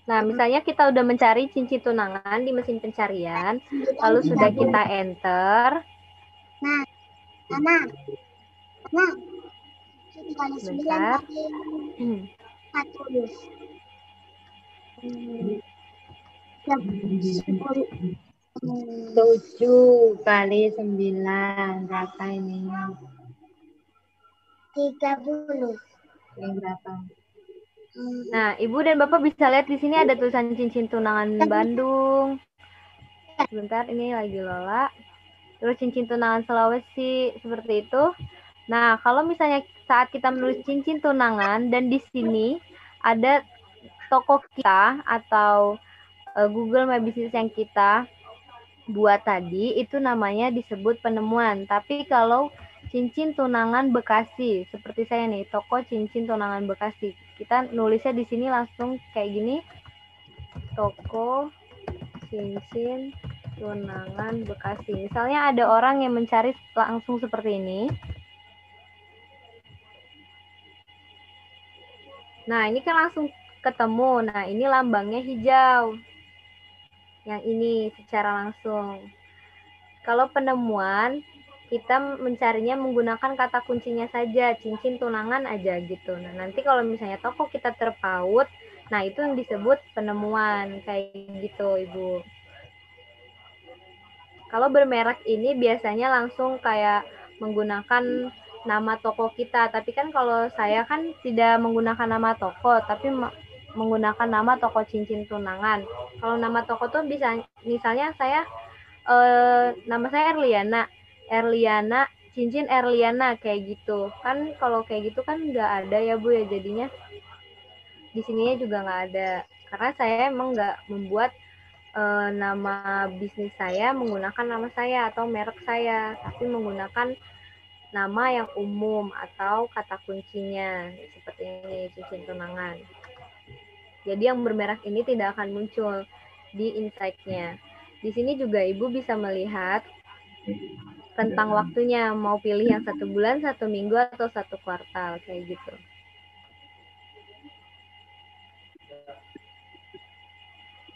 [SPEAKER 1] Nah, misalnya kita udah mencari cincin tunangan di mesin pencarian, lalu sudah kita enter. Bentar.
[SPEAKER 6] 7 kali 9 berapa ini?
[SPEAKER 8] 30.
[SPEAKER 6] Ini berapa?
[SPEAKER 1] Nah, Ibu dan Bapak bisa lihat di sini ada tulisan cincin tunangan Bandung. Sebentar, ini lagi Lola. Terus cincin tunangan Sulawesi, seperti itu. Nah, kalau misalnya saat kita menulis cincin tunangan dan di sini ada toko kita atau Google My Business yang kita buat tadi, itu namanya disebut penemuan. Tapi kalau cincin tunangan Bekasi, seperti saya nih, toko cincin tunangan Bekasi, kita nulisnya di sini langsung kayak gini, toko cincin tunangan Bekasi. Misalnya ada orang yang mencari langsung seperti ini. Nah, ini kan langsung ketemu. Nah, ini lambangnya hijau. Yang ini secara langsung. Kalau penemuan, kita mencarinya menggunakan kata kuncinya saja, cincin tunangan aja gitu. Nah, nanti kalau misalnya toko kita terpaut, nah itu yang disebut penemuan, kayak gitu, Ibu. Kalau bermerek ini biasanya langsung kayak menggunakan nama toko kita, tapi kan kalau saya kan tidak menggunakan nama toko, tapi menggunakan nama toko cincin tunangan. Kalau nama toko tuh bisa, misalnya saya nama saya Erliana, cincin Erliana, kayak gitu. Kan kalau kayak gitu kan nggak ada ya Bu ya, jadinya di sininya juga nggak ada. Karena saya emang nggak membuat nama bisnis saya menggunakan nama saya atau merek saya, tapi menggunakan nama yang umum atau kata kuncinya, seperti ini, cincin tunangan. Jadi yang bermerek ini tidak akan muncul di insight-nya. Di sini juga Ibu bisa melihat tentang waktunya, mau pilih yang 1 bulan, 1 minggu, atau 1 kuartal, kayak gitu.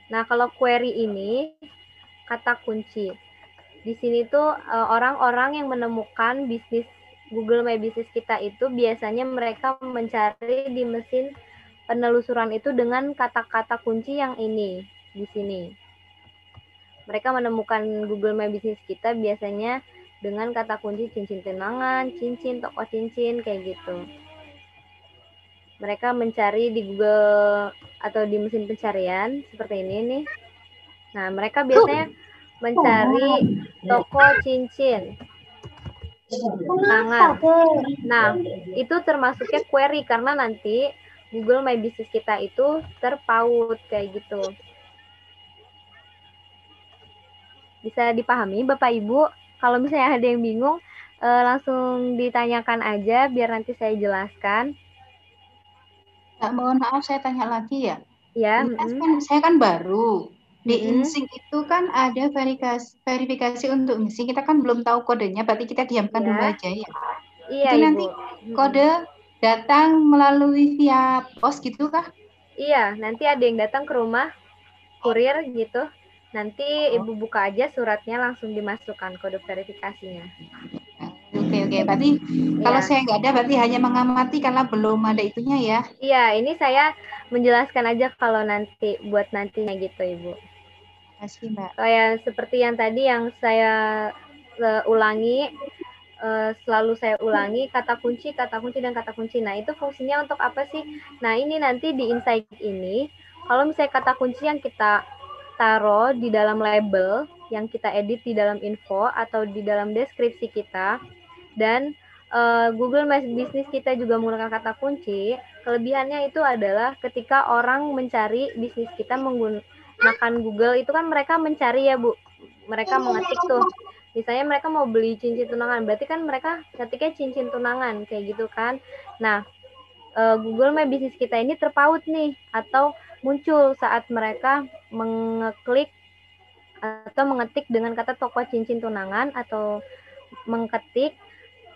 [SPEAKER 1] Nah, kalau query ini kata kunci. Di sini tuh orang-orang yang menemukan bisnis Google My Business kita itu biasanya mereka mencari di mesin penelusuran itu dengan kata-kata kunci yang ini di sini. Mereka menemukan Google My Business kita biasanya dengan kata kunci cincin tunangan, cincin, toko cincin, kayak gitu. Mereka mencari di Google atau di mesin pencarian seperti ini nih. Nah, mereka biasanya mencari toko cincin tunangan. Nah, itu termasuknya query karena nanti Google My Business kita itu terpaut kayak gitu. Bisa dipahami Bapak Ibu? Kalau misalnya ada yang bingung, langsung ditanyakan aja biar nanti saya jelaskan.
[SPEAKER 3] Mohon maaf, saya tanya lagi ya.
[SPEAKER 1] Ya.
[SPEAKER 3] Saya kan baru. Di insing itu kan ada verifikasi untuk insing. Kita kan belum tahu kodenya, berarti kita diamkan dulu aja ya.
[SPEAKER 1] Iya,
[SPEAKER 3] itu
[SPEAKER 1] Ibu.
[SPEAKER 3] Nanti kode datang melalui via pos gitu kah?
[SPEAKER 1] Iya, nanti ada yang datang ke rumah, kurir gitu. Nanti Ibu buka aja suratnya, langsung dimasukkan kode verifikasinya.
[SPEAKER 3] Oke. Berarti kalau saya nggak ada, berarti hanya mengamati karena belum ada itunya ya?
[SPEAKER 1] Iya, ini saya menjelaskan aja kalau nanti, buat nantinya gitu, Ibu.
[SPEAKER 3] Terima kasih, Mbak.
[SPEAKER 1] Kayak seperti yang tadi yang saya ulangi, selalu saya ulangi kata kunci, dan kata kunci. Nah, itu fungsinya untuk apa sih? Nah, ini nanti di insight ini, kalau misalnya kata kunci yang kita taruh di dalam label, yang kita edit di dalam info atau di dalam deskripsi kita, dan Google My Business kita juga menggunakan kata kunci, kelebihannya itu adalah ketika orang mencari bisnis kita menggunakan Google, itu kan mereka mencari ya Bu, mereka mengetik tuh, misalnya mereka mau beli cincin tunangan, berarti kan mereka ketiknya cincin tunangan, kayak gitu kan. Nah, Google My Business kita ini terpaut nih, atau muncul saat mereka mengeklik atau mengetik dengan kata toko cincin tunangan, atau mengetik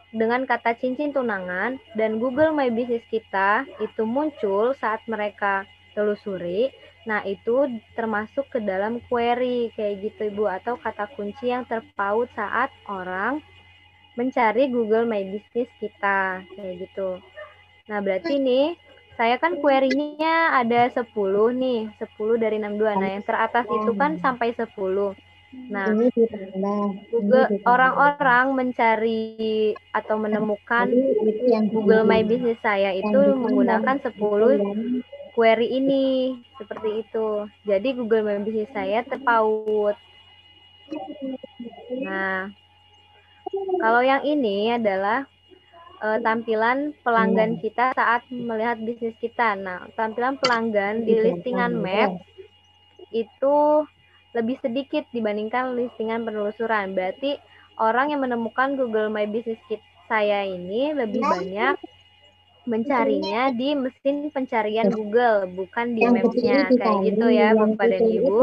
[SPEAKER 1] dengan kata cincin tunangan dan Google My Business kita itu muncul saat mereka telusuri, nah itu termasuk ke dalam query kayak gitu Ibu, atau kata kunci yang terpaut saat orang mencari Google My Business kita kayak gitu. Nah, berarti nih saya kan query-nya ada 10 nih, 10 dari 62. Nah, yang teratas itu kan sampai 10. Nah, Google orang-orang mencari atau menemukan Google My Business saya itu menggunakan 10 query ini, seperti itu. Jadi Google My Business saya terpaut. Nah, kalau yang ini adalah tampilan pelanggan kita saat melihat bisnis kita. Nah, tampilan pelanggan di listingan Maps itu lebih sedikit dibandingkan listingan penelusuran. Berarti orang yang menemukan Google My Business saya ini lebih banyak mencarinya di mesin pencarian Google, bukan di Maps-nya. Kayak gitu ya, Bapak dan Ibu.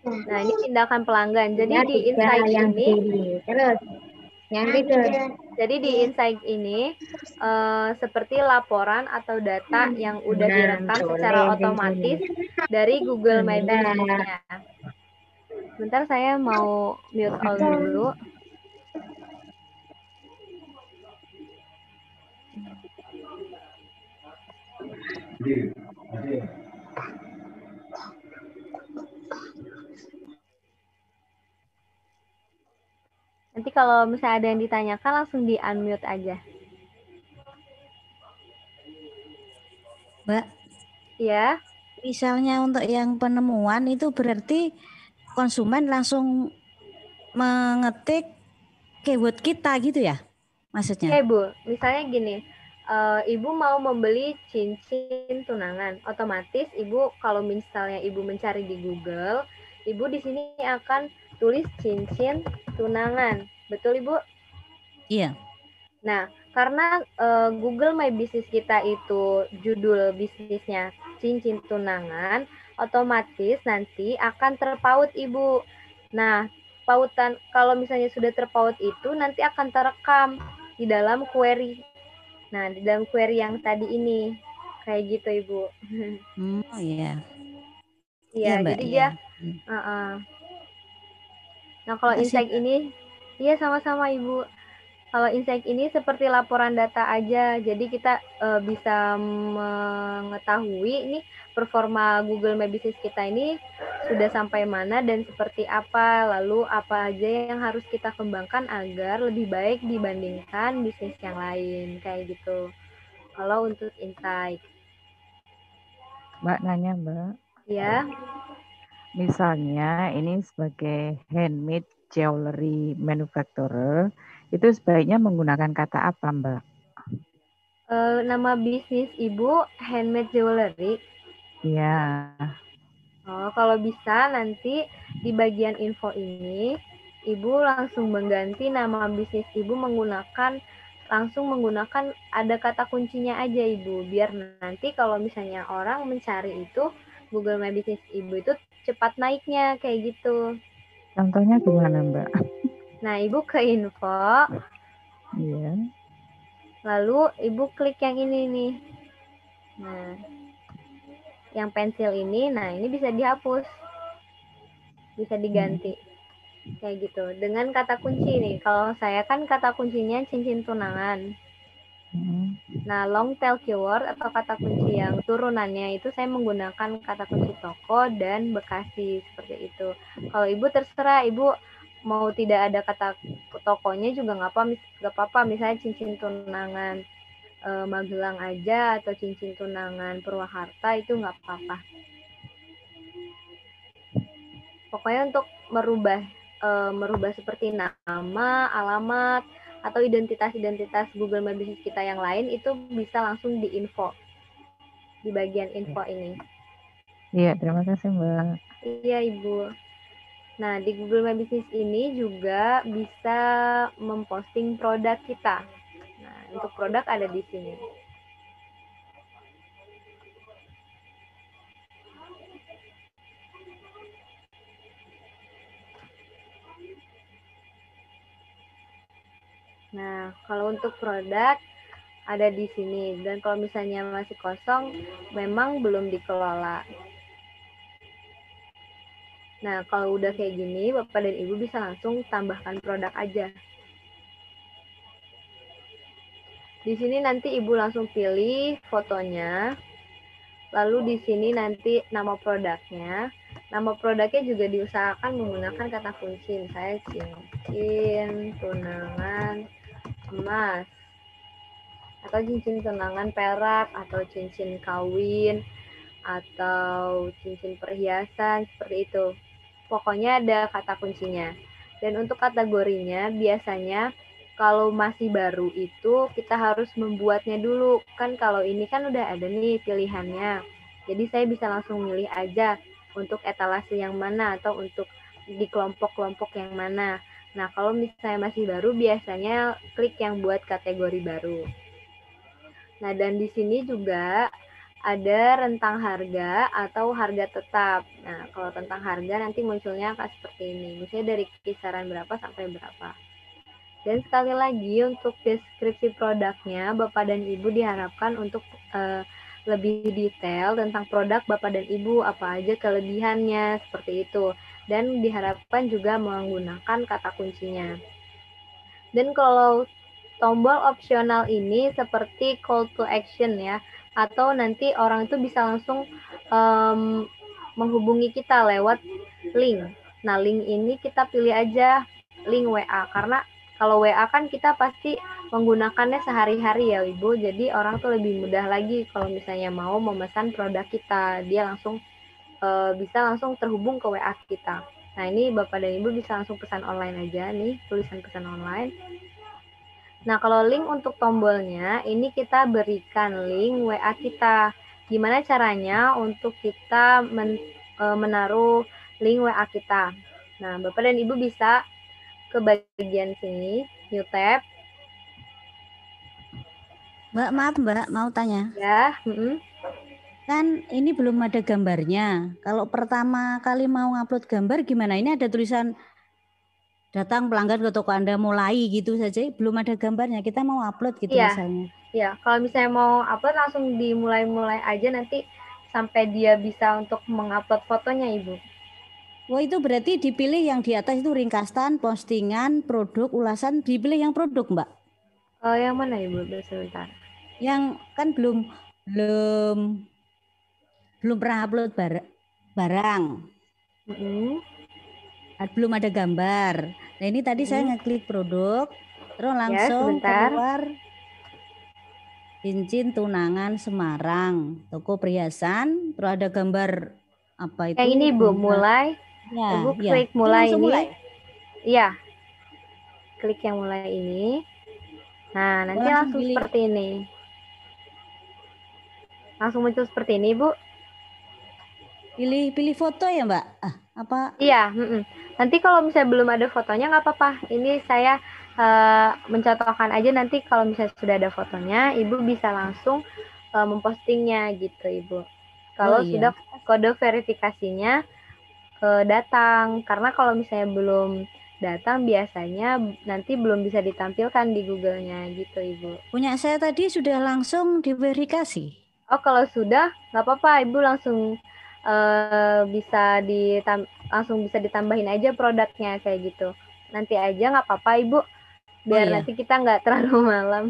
[SPEAKER 1] Nah, ini tindakan pelanggan. Jadi di insight ini, jadi di insight ini seperti laporan atau data yang udah direkam secara otomatis dari Google My Business-nya. Bentar saya mau mute all dulu. Nanti kalau misalnya ada yang ditanyakan langsung di unmute aja.
[SPEAKER 7] Mbak,
[SPEAKER 1] Ya.
[SPEAKER 7] misalnya untuk yang penemuan itu berarti konsumen langsung mengetik keyword kita gitu ya maksudnya?
[SPEAKER 1] Oke Bu, misalnya gini, Ibu mau membeli cincin tunangan, otomatis Ibu kalau misalnya Ibu mencari di Google, Ibu di sini akan tulis cincin tunangan, betul Ibu?
[SPEAKER 7] Iya.
[SPEAKER 1] Nah, karena Google My Business kita itu judul bisnisnya cincin tunangan, otomatis nanti akan terpaut Ibu. Nah, pautan kalau misalnya sudah terpaut itu nanti akan terekam di dalam query. Nah, di dalam query yang tadi ini. Kayak gitu, Ibu.
[SPEAKER 7] Oh iya.
[SPEAKER 1] Iya,
[SPEAKER 7] Mbak,
[SPEAKER 1] jadi
[SPEAKER 7] ya.
[SPEAKER 1] dia Nah, kalau insight ini iya sama-sama Ibu. Kalau insight ini seperti laporan data aja, jadi kita bisa mengetahui ini performa Google My Business kita ini sudah sampai mana dan seperti apa, lalu apa aja yang harus kita kembangkan agar lebih baik dibandingkan bisnis yang lain, kayak gitu. Kalau untuk insight.
[SPEAKER 9] Mbak nanya Mbak.
[SPEAKER 1] Ya.
[SPEAKER 9] Misalnya ini sebagai handmade jewelry manufacturer, itu sebaiknya menggunakan kata apa Mbak?
[SPEAKER 1] Nama bisnis Ibu handmade jewelry.
[SPEAKER 9] Iya.
[SPEAKER 1] Oh, kalau bisa nanti di bagian info ini Ibu langsung mengganti nama bisnis Ibu langsung menggunakan ada kata kuncinya aja Ibu, biar nanti kalau misalnya orang mencari itu Google My Business Ibu itu cepat naiknya kayak gitu.
[SPEAKER 9] Contohnya gimana Mbak?
[SPEAKER 1] Nah, Ibu ke info.
[SPEAKER 9] Iya.
[SPEAKER 1] Lalu Ibu klik yang ini nih. Nah, yang pensil ini, nah ini bisa dihapus. Bisa diganti. Kayak gitu. Dengan kata kunci nih. Kalau saya kan kata kuncinya cincin tunangan. Nah, long tail keyword atau kata kunci yang turunannya itu saya menggunakan kata kunci toko dan Bekasi seperti itu. Kalau Ibu terserah, Ibu mau tidak ada kata tokonya juga nggak apa-apa. Misalnya cincin tunangan Magelang aja atau cincin tunangan Purwakarta itu nggak apa-apa. Pokoknya untuk merubah seperti nama, alamat, atau identitas Google My Business kita yang lain itu bisa langsung di info di bagian info ini.
[SPEAKER 9] Iya, terima kasih Mbak.
[SPEAKER 1] Iya Ibu. Nah, di Google My Business ini juga bisa memposting produk kita. Nah, untuk produk ada di sini. Nah, kalau untuk produk ada di sini. Dan kalau misalnya masih kosong, memang belum dikelola. Nah, kalau udah kayak gini, Bapak dan Ibu bisa langsung tambahkan produk aja. Di sini nanti Ibu langsung pilih fotonya. Lalu di sini nanti nama produknya. Nama produknya juga diusahakan menggunakan kata kunci. Misalnya cincin tunangan emas. Atau cincin tunangan perak. Atau cincin kawin. Atau cincin perhiasan. Seperti itu. Pokoknya ada kata kuncinya. Dan untuk kategorinya biasanya kalau masih baru itu kita harus membuatnya dulu. Kan kalau ini kan udah ada nih pilihannya. Jadi saya bisa langsung milih aja untuk etalase yang mana atau untuk di kelompok-kelompok yang mana. Nah, kalau misalnya masih baru biasanya klik yang buat kategori baru. Nah, dan di sini juga ada rentang harga atau harga tetap. Nah, kalau tentang harga nanti munculnya akan seperti ini. Misalnya dari kisaran berapa sampai berapa. Dan sekali lagi untuk deskripsi produknya, Bapak dan Ibu diharapkan untuk lebih detail tentang produk Bapak dan Ibu, apa aja kelebihannya, seperti itu. Dan diharapkan juga menggunakan kata kuncinya. Dan kalau tombol opsional ini seperti call to action ya, atau nanti orang itu bisa langsung menghubungi kita lewat link. Nah, link ini kita pilih aja link WA, karena kalau WA kan kita pasti menggunakannya sehari-hari ya Ibu, jadi orang tuh lebih mudah lagi kalau misalnya mau memesan produk kita, dia langsung bisa langsung terhubung ke WA kita. Nah, ini Bapak dan Ibu bisa langsung pesan online aja nih, tulisan pesan online. Nah, kalau link untuk tombolnya, ini kita berikan link WA kita. Gimana caranya untuk kita menaruh link WA kita? Nah, Bapak dan Ibu bisa ke bagian sini, New Tab.
[SPEAKER 7] Mbak, maaf Mbak, mau tanya.
[SPEAKER 1] Ya.
[SPEAKER 7] Kan ini belum ada gambarnya. Kalau pertama kali mau ngupload gambar gimana? Ini ada tulisan datang pelanggan ke toko Anda mulai gitu saja, belum ada gambarnya. Kita mau upload gitu misalnya.
[SPEAKER 1] Iya, kalau misalnya mau upload langsung dimulai-mulai aja nanti sampai dia bisa untuk mengupload fotonya, Ibu.
[SPEAKER 7] Wah, itu berarti dipilih yang di atas itu ringkasan, postingan, produk, ulasan, dipilih yang produk, Mbak.
[SPEAKER 1] Yang mana Ibu? Sebentar.
[SPEAKER 7] Yang kan belum pernah upload barang. Belum ada gambar. Nah, ini tadi saya ngeklik produk, terus langsung keluar cincin tunangan Semarang, toko perhiasan, terus ada gambar apa itu?
[SPEAKER 1] Yang ini Bu, mulai.
[SPEAKER 7] Ya,
[SPEAKER 1] Ibu klik mulai ini.
[SPEAKER 7] Mulai.
[SPEAKER 1] Iya. Klik yang mulai ini. Nah, nanti langsung seperti ini. Langsung muncul seperti ini, Bu.
[SPEAKER 7] Pilih foto ya, Mbak? Apa?
[SPEAKER 1] Iya. Nanti kalau misalnya belum ada fotonya nggak apa-apa. Ini saya mencontohkan aja, nanti kalau misalnya sudah ada fotonya, Ibu bisa langsung mempostingnya gitu, Ibu. Kalau sudah kode verifikasinya datang, karena kalau misalnya belum datang biasanya nanti belum bisa ditampilkan di Google-nya gitu, Ibu.
[SPEAKER 7] Punya saya tadi sudah langsung diverifikasi.
[SPEAKER 1] Oh, kalau sudah nggak apa-apa, Ibu langsung langsung bisa ditambahin aja produknya kayak gitu. Nanti aja nggak apa-apa, Ibu. Biar nanti kita nggak terlalu malam.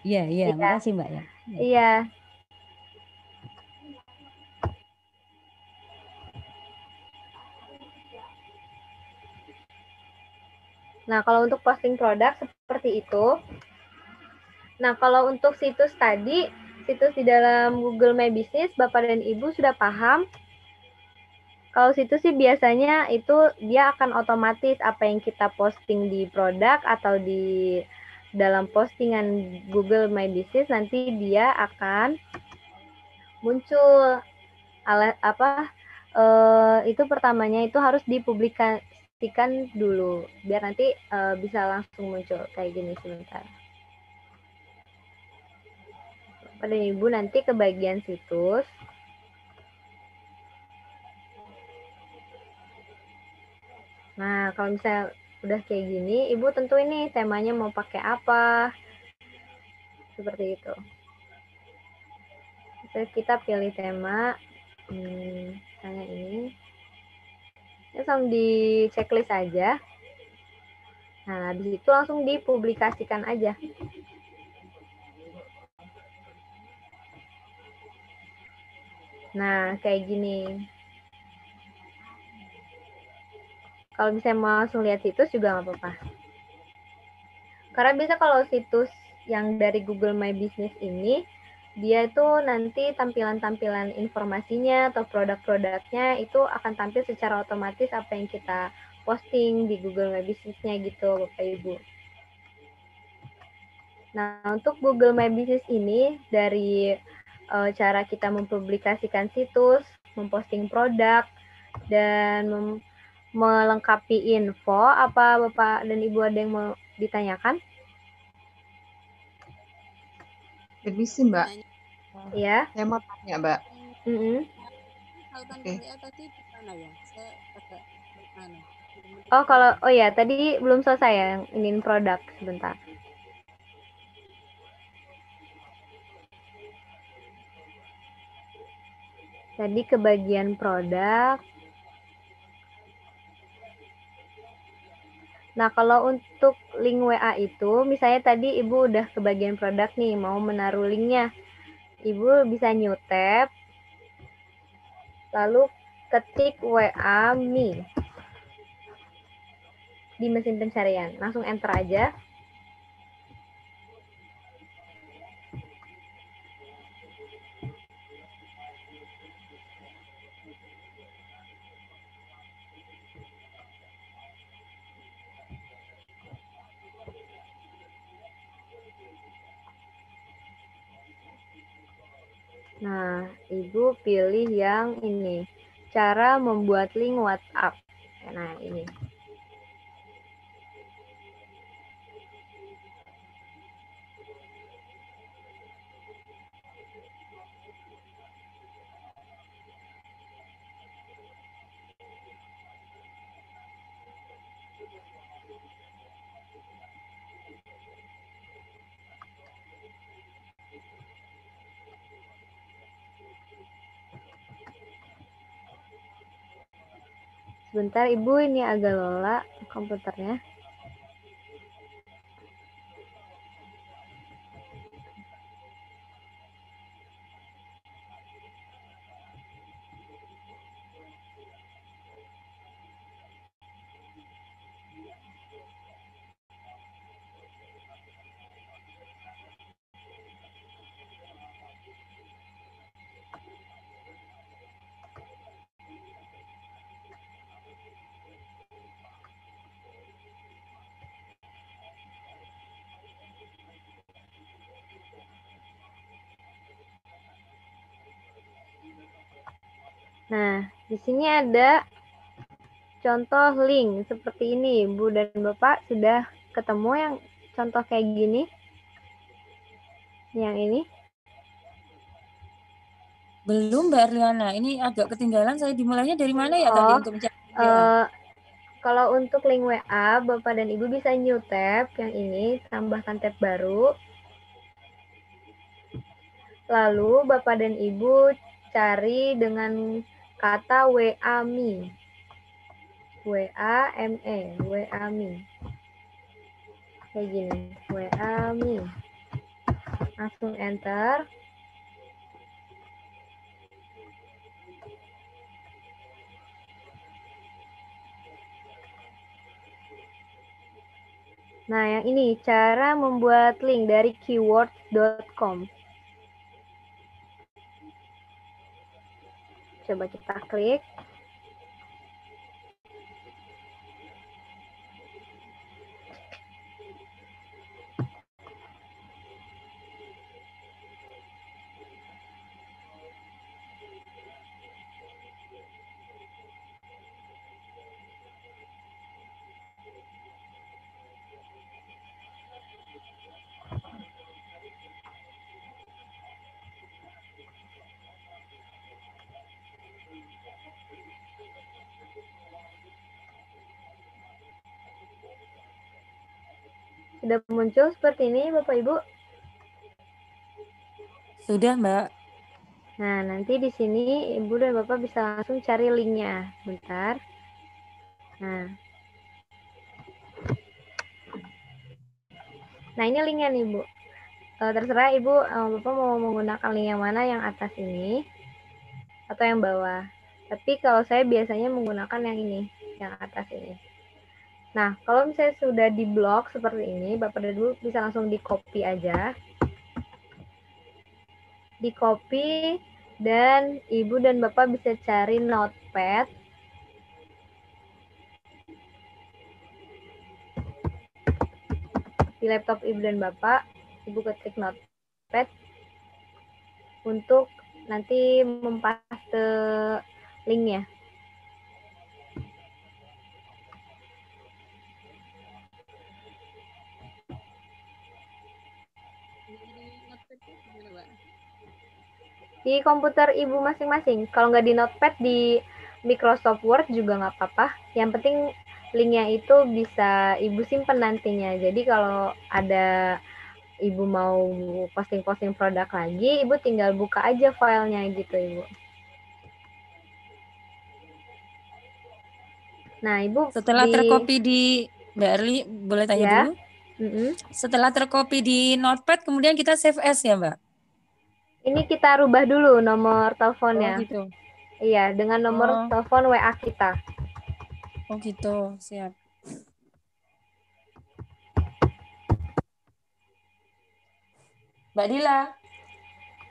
[SPEAKER 7] Iya. Makasih Mbak ya.
[SPEAKER 1] Iya. Nah, kalau untuk posting produk seperti itu. Nah, kalau untuk situs tadi, situs di dalam Google My Business, Bapak dan Ibu sudah paham? Kalau situs sih biasanya itu dia akan otomatis apa yang kita posting di produk atau di dalam postingan Google My Business, nanti dia akan muncul itu pertamanya itu harus dipublikasikan dulu biar nanti bisa langsung muncul kayak gini sebentar. Pada Ibu nanti ke bagian situs. Nah, kalau misalnya udah kayak gini, Ibu tentuin nih temanya mau pakai apa. Seperti itu. Terus kita pilih tema, misalnya ini. Langsung di checklist aja. Nah, di situ langsung dipublikasikan aja. Nah, kayak gini. Kalau misalnya mau langsung lihat situs juga nggak apa-apa. Karena bisa kalau situs yang dari Google My Business ini, dia itu nanti tampilan-tampilan informasinya atau produk-produknya itu akan tampil secara otomatis apa yang kita posting di Google My Business-nya gitu, Bapak Ibu. Nah, untuk Google My Business ini dari cara kita mempublikasikan situs, memposting produk, dan melengkapi info, apa Bapak dan Ibu ada yang mau ditanyakan?
[SPEAKER 6] Permisi Mbak.
[SPEAKER 1] Ya.
[SPEAKER 6] Saya mau tanya Mbak.
[SPEAKER 2] Oke. Tadi di mana ya? Saya agak
[SPEAKER 1] Oh ya tadi belum selesai ya yang ingin produk sebentar. Tadi ke bagian produk. Nah, kalau untuk link WA itu, misalnya tadi Ibu udah ke bagian produk nih, mau menaruh linknya. Ibu bisa new tab, lalu ketik WA Me di mesin pencarian. Langsung enter aja. Nah, Ibu pilih yang ini. Cara membuat link WhatsApp. Nah, ini. Sebentar, Ibu, ini agak lola komputernya. Nah, di sini ada contoh link seperti ini. Bu dan Bapak sudah ketemu yang contoh kayak gini? Yang ini?
[SPEAKER 2] Belum Mbak Riana, ini agak ketinggalan. Saya dimulainya dari mana ya tadi untuk mencari
[SPEAKER 1] kalau untuk link WA, Bapak dan Ibu bisa new tab yang ini, tambahkan tab baru. Lalu Bapak dan Ibu cari dengan kata WA Me. WA-ME, WA Me. Kayak gini, WA Me. Langsung enter. Nah, yang ini cara membuat link dari keywords.com. Coba kita klik. Sudah muncul seperti ini Bapak Ibu?
[SPEAKER 2] Sudah, Mbak.
[SPEAKER 1] Nah, nanti di sini Ibu dan Bapak bisa langsung cari linknya. Bentar. Nah, ini linknya nih, Bu. Terserah Ibu, Bapak mau menggunakan link yang mana, yang atas ini atau yang bawah. Tapi kalau saya biasanya menggunakan yang ini, yang atas ini. Nah, kalau misalnya sudah di blok seperti ini, Bapak dan Ibu bisa langsung di copy aja. Di copy, dan Ibu dan Bapak bisa cari notepad. Di laptop Ibu dan Bapak, Ibu ketik notepad untuk nanti mempaste linknya. Di komputer Ibu masing-masing. Kalau nggak di notepad, di Microsoft Word juga nggak apa-apa. Yang penting linknya itu bisa Ibu simpen nantinya. Jadi kalau ada Ibu mau posting-posting produk lagi, Ibu tinggal buka aja filenya gitu, Ibu. Nah, Ibu
[SPEAKER 2] setelah tercopy di Mbak Erli, boleh tanya
[SPEAKER 1] ya.
[SPEAKER 2] dulu? Setelah tercopy di notepad, kemudian kita save as ya, Mbak?
[SPEAKER 1] Ini kita rubah dulu nomor teleponnya.
[SPEAKER 2] Oh, gitu.
[SPEAKER 1] Iya, dengan nomor telepon WA kita.
[SPEAKER 2] Oh, gitu. Siap. Mbak Dila,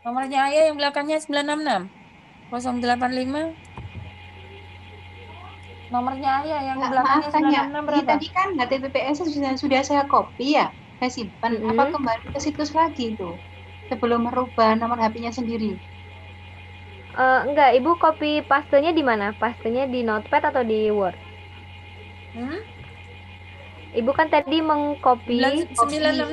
[SPEAKER 2] nomornya Ayah yang belakangnya 966 085. Nomornya Ayah yang belakangnya 966 berapa?
[SPEAKER 3] Tadi kan HTTPS sudah saya copy ya, saya simpan. Apa kembali ke situs lagi itu sebelum merubah nomor HP-nya sendiri?
[SPEAKER 1] Enggak, Ibu copy pastenya di mana? Pastenya di notepad atau di Word? Ibu kan tadi mengcopy
[SPEAKER 3] 966.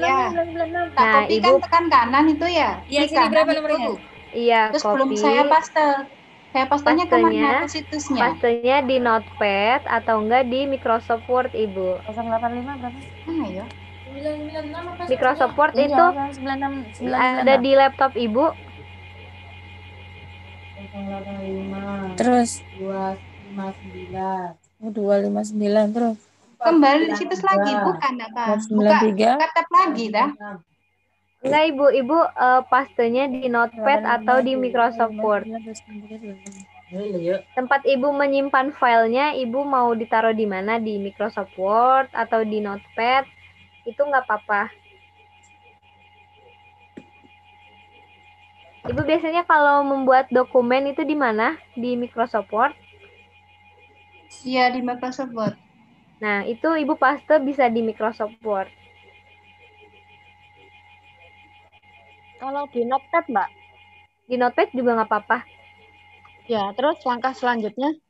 [SPEAKER 3] Nah, Ibu kan tekan kanan itu ya.
[SPEAKER 2] Iya, sini berapa nomornya?
[SPEAKER 1] Iya,
[SPEAKER 3] terus belum saya paste. Saya pastenya kemana? Ke situsnya?
[SPEAKER 1] Pastenya di notepad atau enggak di Microsoft Word, Ibu.
[SPEAKER 2] 085 berapa?
[SPEAKER 3] Ya.
[SPEAKER 1] Microsoft Word itu
[SPEAKER 2] 96,
[SPEAKER 1] ada di laptop Ibu.
[SPEAKER 2] 085. Terus 259. Oh, 259 terus.
[SPEAKER 3] Kembali situs lagi, bukan apa? Buka tab lagi dah.
[SPEAKER 1] Enggak, Ibu. Ibu pastenya di notepad atau di Microsoft Word. Tempat Ibu menyimpan filenya, Ibu mau ditaruh di mana? Di Microsoft Word atau di notepad? Itu nggak apa-apa. Ibu biasanya kalau membuat dokumen itu di mana? Di Microsoft Word?
[SPEAKER 3] Iya, di Microsoft Word.
[SPEAKER 1] Nah, itu Ibu paste bisa di Microsoft Word.
[SPEAKER 4] Kalau di notepad, Mbak?
[SPEAKER 1] Di notepad juga nggak apa-apa.
[SPEAKER 4] Ya, terus langkah selanjutnya?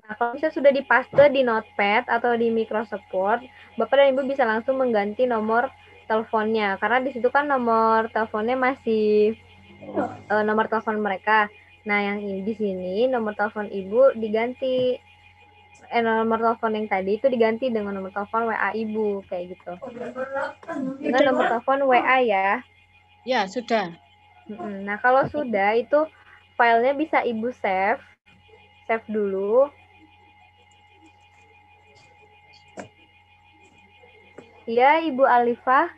[SPEAKER 1] Nah, kalau misalnya sudah dipaste di notepad atau di Microsoft Word, Bapak dan Ibu bisa langsung mengganti nomor teleponnya. Karena di situ kan nomor teleponnya masih nomor telepon mereka. Nah, yang di sini nomor telepon Ibu diganti. Nomor telepon yang tadi itu diganti dengan nomor telepon WA Ibu, kayak gitu. Dengan nomor telepon WA ya.
[SPEAKER 4] Ya, sudah.
[SPEAKER 1] Nah, kalau sudah itu filenya bisa Ibu save. Save dulu. Iya, Ibu Alifah.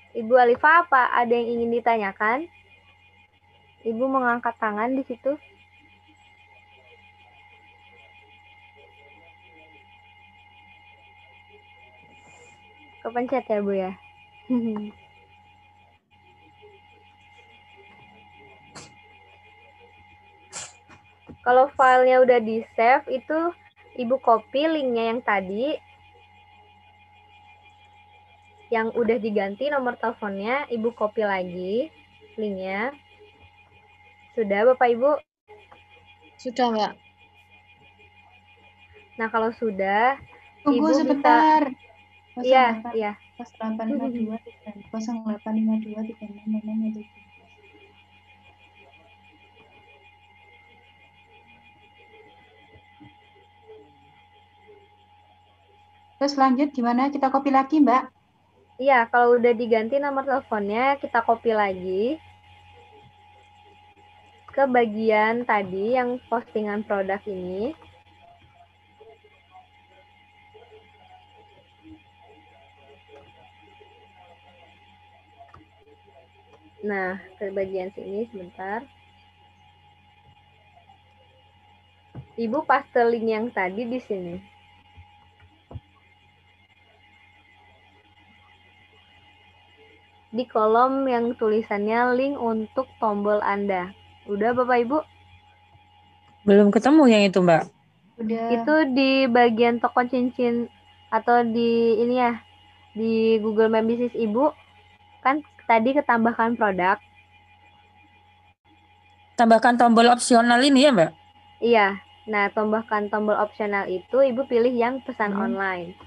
[SPEAKER 1] Ibu Alifah, apa ada yang ingin ditanyakan? Ibu mengangkat tangan di situ. Kepencet ya, Bu ya. Kalau filenya udah di-save, itu Ibu copy linknya yang tadi. Yang udah diganti nomor teleponnya, Ibu copy lagi linknya. Sudah, Bapak Ibu?
[SPEAKER 4] Sudah, Mbak.
[SPEAKER 1] Nah, kalau sudah,
[SPEAKER 3] Tunggu
[SPEAKER 1] Ibu
[SPEAKER 3] sebentar.
[SPEAKER 1] Iya, iya.
[SPEAKER 3] 0852 0852 3666. Terus lanjut gimana? Kita copy lagi, Mbak?
[SPEAKER 1] Iya, kalau udah diganti nomor teleponnya, kita copy lagi ke bagian tadi yang postingan produk ini. Nah, ke bagian sini sebentar. Ibu paste link yang tadi di sini. Di kolom yang tulisannya link untuk tombol Anda. Udah Bapak Ibu?
[SPEAKER 2] Belum ketemu yang itu, Mbak.
[SPEAKER 3] Udah.
[SPEAKER 1] Itu di bagian toko cincin atau di ini ya, di Google My Business Ibu, kan tadi ketambahkan produk.
[SPEAKER 2] Tambahkan tombol opsional ini ya, Mbak?
[SPEAKER 1] Iya. Nah, tambahkan tombol opsional itu Ibu pilih yang pesan online.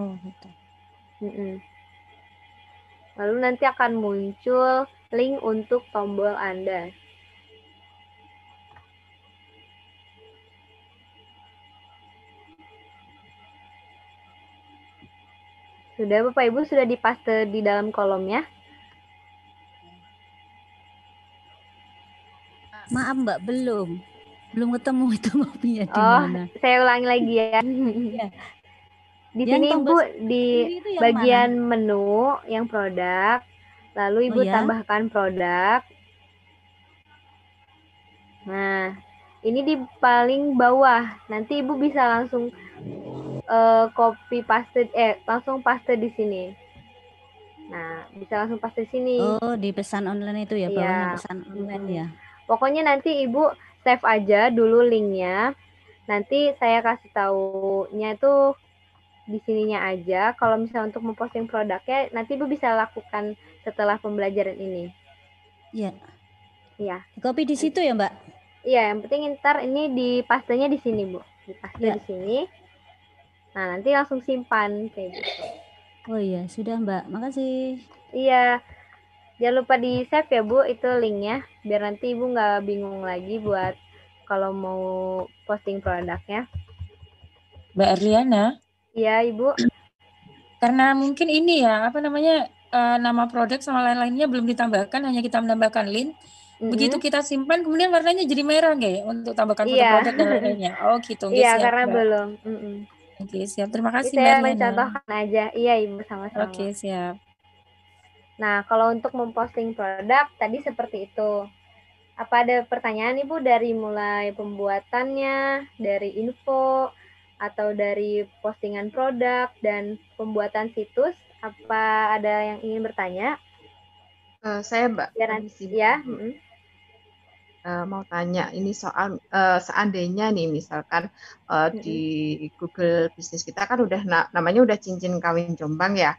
[SPEAKER 2] Oh, gitu.
[SPEAKER 1] Lalu nanti akan muncul link untuk tombol Anda. Sudah Bapak Ibu, sudah dipaste di dalam kolomnya?
[SPEAKER 7] Maaf Mbak, belum ketemu itu mobilnya di
[SPEAKER 1] Oh,
[SPEAKER 7] mana.
[SPEAKER 1] saya ulangi lagi ya.
[SPEAKER 7] Ya.
[SPEAKER 1] Di
[SPEAKER 7] Yang
[SPEAKER 1] sini
[SPEAKER 7] tombol
[SPEAKER 1] Ibu di bagian menu yang produk, lalu Ibu tambahkan produk. Nah, ini di paling bawah. Nanti Ibu bisa langsung langsung paste di sini. Nah, bisa langsung paste di sini.
[SPEAKER 7] Oh, di pesan online itu ya, bawahnya pesan online ya.
[SPEAKER 1] Pokoknya nanti Ibu save aja dulu linknya. Nanti saya kasih taunya itu di sininya aja. Kalau misalnya untuk memposting produknya, nanti Ibu bisa lakukan setelah pembelajaran ini.
[SPEAKER 7] Iya.
[SPEAKER 1] Iya.
[SPEAKER 7] Copy di situ ya, Mbak?
[SPEAKER 1] Iya, yang penting ntar ini dipastenya di sini, Bu. Dipaste di sini. Nah, nanti langsung simpan kayak gitu.
[SPEAKER 7] Oh iya, sudah Mbak. Makasih.
[SPEAKER 1] Iya. Jangan lupa di save ya, Bu, itu linknya. Biar nanti Ibu nggak bingung lagi buat kalau mau posting produknya.
[SPEAKER 2] Mbak Erliana?
[SPEAKER 1] Iya, Ibu.
[SPEAKER 2] Karena mungkin ini ya, nama produk sama lain-lainnya belum ditambahkan, hanya kita menambahkan link. Begitu kita simpan, kemudian warnanya jadi merah nggak ya? Untuk tambahkan foto produk dan lain-lainnya. Oh gitu,
[SPEAKER 1] iya,
[SPEAKER 2] siap,
[SPEAKER 1] karena
[SPEAKER 2] Mbak.
[SPEAKER 1] belum.
[SPEAKER 2] Oke, siap. Terima kasih,
[SPEAKER 1] Saya
[SPEAKER 2] Mbak
[SPEAKER 1] mencontohkan aja. Iya, Ibu, sama-sama.
[SPEAKER 2] Oke, siap.
[SPEAKER 1] Nah, kalau untuk memposting produk, tadi seperti itu. Apa ada pertanyaan, Ibu, dari mulai pembuatannya, dari info, atau dari postingan produk, dan pembuatan situs? Apa ada yang ingin bertanya?
[SPEAKER 10] Saya Mbak.
[SPEAKER 1] Ya.
[SPEAKER 10] Mau tanya, ini soal seandainya nih, misalkan di Google Bisnis kita kan udah namanya udah cincin kawin Jombang ya.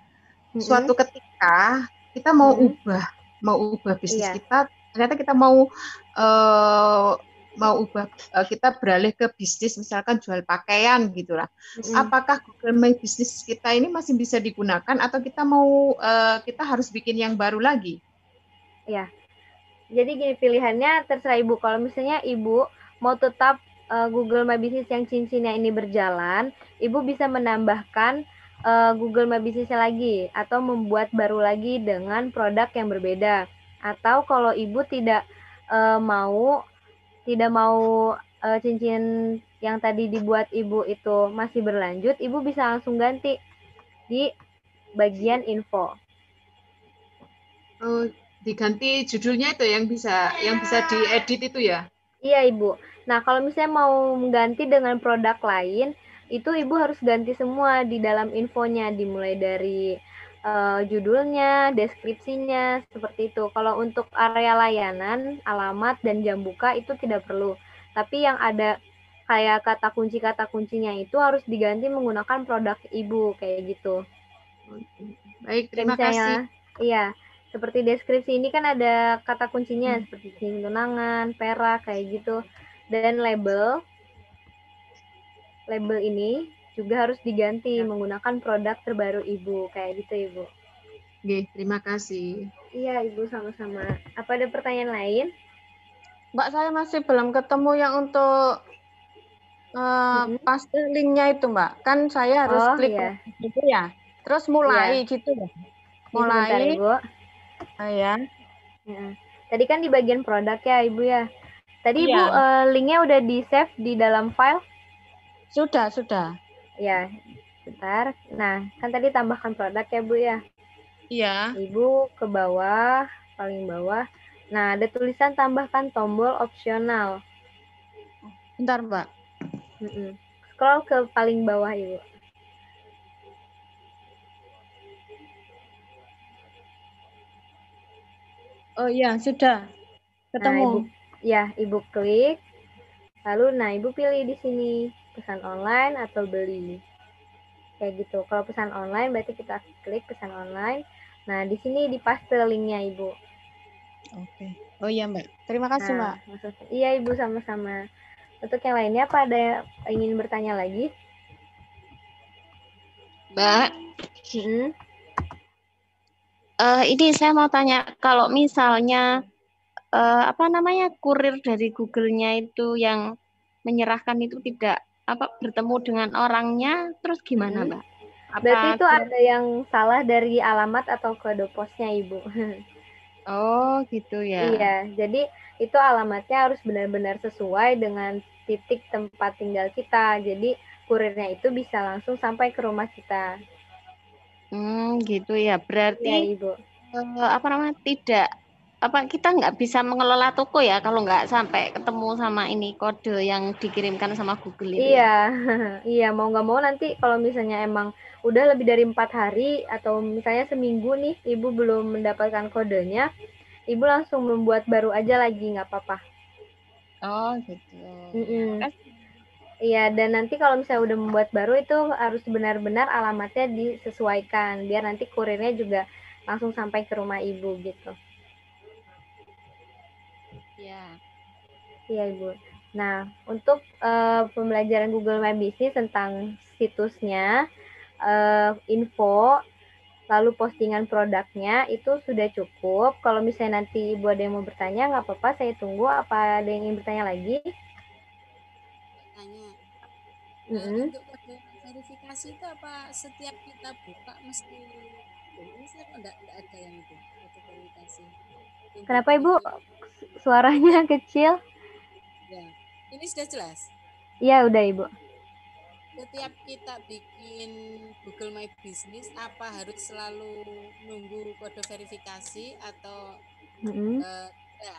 [SPEAKER 10] Suatu ketika kita mau ubah bisnis kita, ternyata kita mau ubah, kita beralih ke bisnis misalkan jual pakaian gitulah. Apakah Google My Business kita ini masih bisa digunakan atau kita harus bikin yang baru lagi?
[SPEAKER 1] Ya. Jadi gini, pilihannya terserah Ibu. Kalau misalnya Ibu mau tetap Google My Business yang cincinnya ini berjalan, Ibu bisa menambahkan Google My Business lagi atau membuat baru lagi dengan produk yang berbeda. Atau kalau Ibu tidak mau cincin yang tadi dibuat Ibu itu masih berlanjut, Ibu bisa langsung ganti di bagian info.
[SPEAKER 10] Oh, diganti judulnya itu yang bisa diedit itu ya?
[SPEAKER 1] Iya, Ibu. Nah, kalau misalnya mau mengganti dengan produk lain, itu Ibu harus ganti semua di dalam infonya, dimulai dari judulnya, deskripsinya, seperti itu. Kalau untuk area layanan, alamat, dan jam buka itu tidak perlu. Tapi yang ada kayak kata kuncinya itu harus diganti menggunakan produk Ibu, kayak gitu.
[SPEAKER 10] Baik, terima kasih.
[SPEAKER 1] Iya. Seperti deskripsi ini kan ada kata kuncinya seperti cincin tunangan, perak, kayak gitu. Dan label ini juga harus diganti menggunakan produk terbaru Ibu, kayak gitu Ibu.
[SPEAKER 10] Oke, terima kasih.
[SPEAKER 1] Iya Ibu, sama-sama. Apa ada pertanyaan lain?
[SPEAKER 4] Mbak, saya masih belum ketemu yang untuk paste linknya itu Mbak. Kan saya harus klik
[SPEAKER 1] iya.
[SPEAKER 4] gitu ya. Terus mulai gitu ya.
[SPEAKER 1] Mulai. Sebentar, Ibu.
[SPEAKER 4] Ya.
[SPEAKER 1] Tadi kan di bagian produk ya Ibu ya. Tadi Ibu linknya udah di save di dalam file?
[SPEAKER 4] Sudah.
[SPEAKER 1] Ya, bentar. Nah, kan tadi tambahkan produk ya Bu ya.
[SPEAKER 4] Iya.
[SPEAKER 1] Ibu ke bawah, paling bawah. Nah, ada tulisan tambahkan tombol opsional.
[SPEAKER 4] Bentar Mbak.
[SPEAKER 1] Scroll ke paling bawah Ibu.
[SPEAKER 4] Oh iya, sudah. Ketemu.
[SPEAKER 1] Nah, Ibu klik. Lalu, Ibu pilih di sini pesan online atau beli. Kayak gitu. Kalau pesan online berarti kita klik pesan online. Nah, di sini dipaste linknya Ibu.
[SPEAKER 4] Oke. Oh iya Mbak. Terima kasih Mbak.
[SPEAKER 1] Iya Ibu, sama-sama. Untuk yang lainnya apa ada yang ingin bertanya lagi?
[SPEAKER 11] Mbak. Ini saya mau tanya, kalau misalnya kurir dari Google-nya itu yang menyerahkan itu tidak bertemu dengan orangnya, terus gimana Mbak?
[SPEAKER 1] Berarti itu ada yang salah dari alamat atau kode posnya Ibu.
[SPEAKER 11] Oh gitu ya.
[SPEAKER 1] Iya, jadi itu alamatnya harus benar-benar sesuai dengan titik tempat tinggal kita. Jadi kurirnya itu bisa langsung sampai ke rumah kita.
[SPEAKER 11] Gitu ya. Berarti
[SPEAKER 1] ya, Ibu.
[SPEAKER 11] Kita nggak bisa mengelola toko ya kalau nggak sampai ketemu sama ini kode yang dikirimkan sama Google itu.
[SPEAKER 1] Iya, iya, mau nggak mau nanti kalau misalnya emang udah lebih dari 4 hari atau misalnya seminggu nih Ibu belum mendapatkan kodenya, Ibu langsung membuat baru aja lagi, nggak apa-apa.
[SPEAKER 11] Oh gitu.
[SPEAKER 1] Iya, dan nanti kalau misalnya udah membuat baru itu harus benar-benar alamatnya disesuaikan, biar nanti kurirnya juga langsung sampai ke rumah Ibu gitu.
[SPEAKER 11] Iya.
[SPEAKER 1] Iya Ibu. Nah, untuk pembelajaran Google My Business tentang situsnya, info, lalu postingan produknya itu sudah cukup. Kalau misalnya nanti Ibu ada yang mau bertanya, nggak apa-apa, saya tunggu. Apa ada yang ingin bertanya lagi?
[SPEAKER 12] Tanya. Untuk kode verifikasi itu apa setiap kita buka mesti ini saya kok enggak ada yang itu kode verifikasi.
[SPEAKER 1] Kenapa Ibu suaranya kecil?
[SPEAKER 12] Ya, ini sudah jelas?
[SPEAKER 1] Iya, udah Ibu.
[SPEAKER 12] Setiap kita bikin Google My Business, apa harus selalu nunggu kode verifikasi atau ya?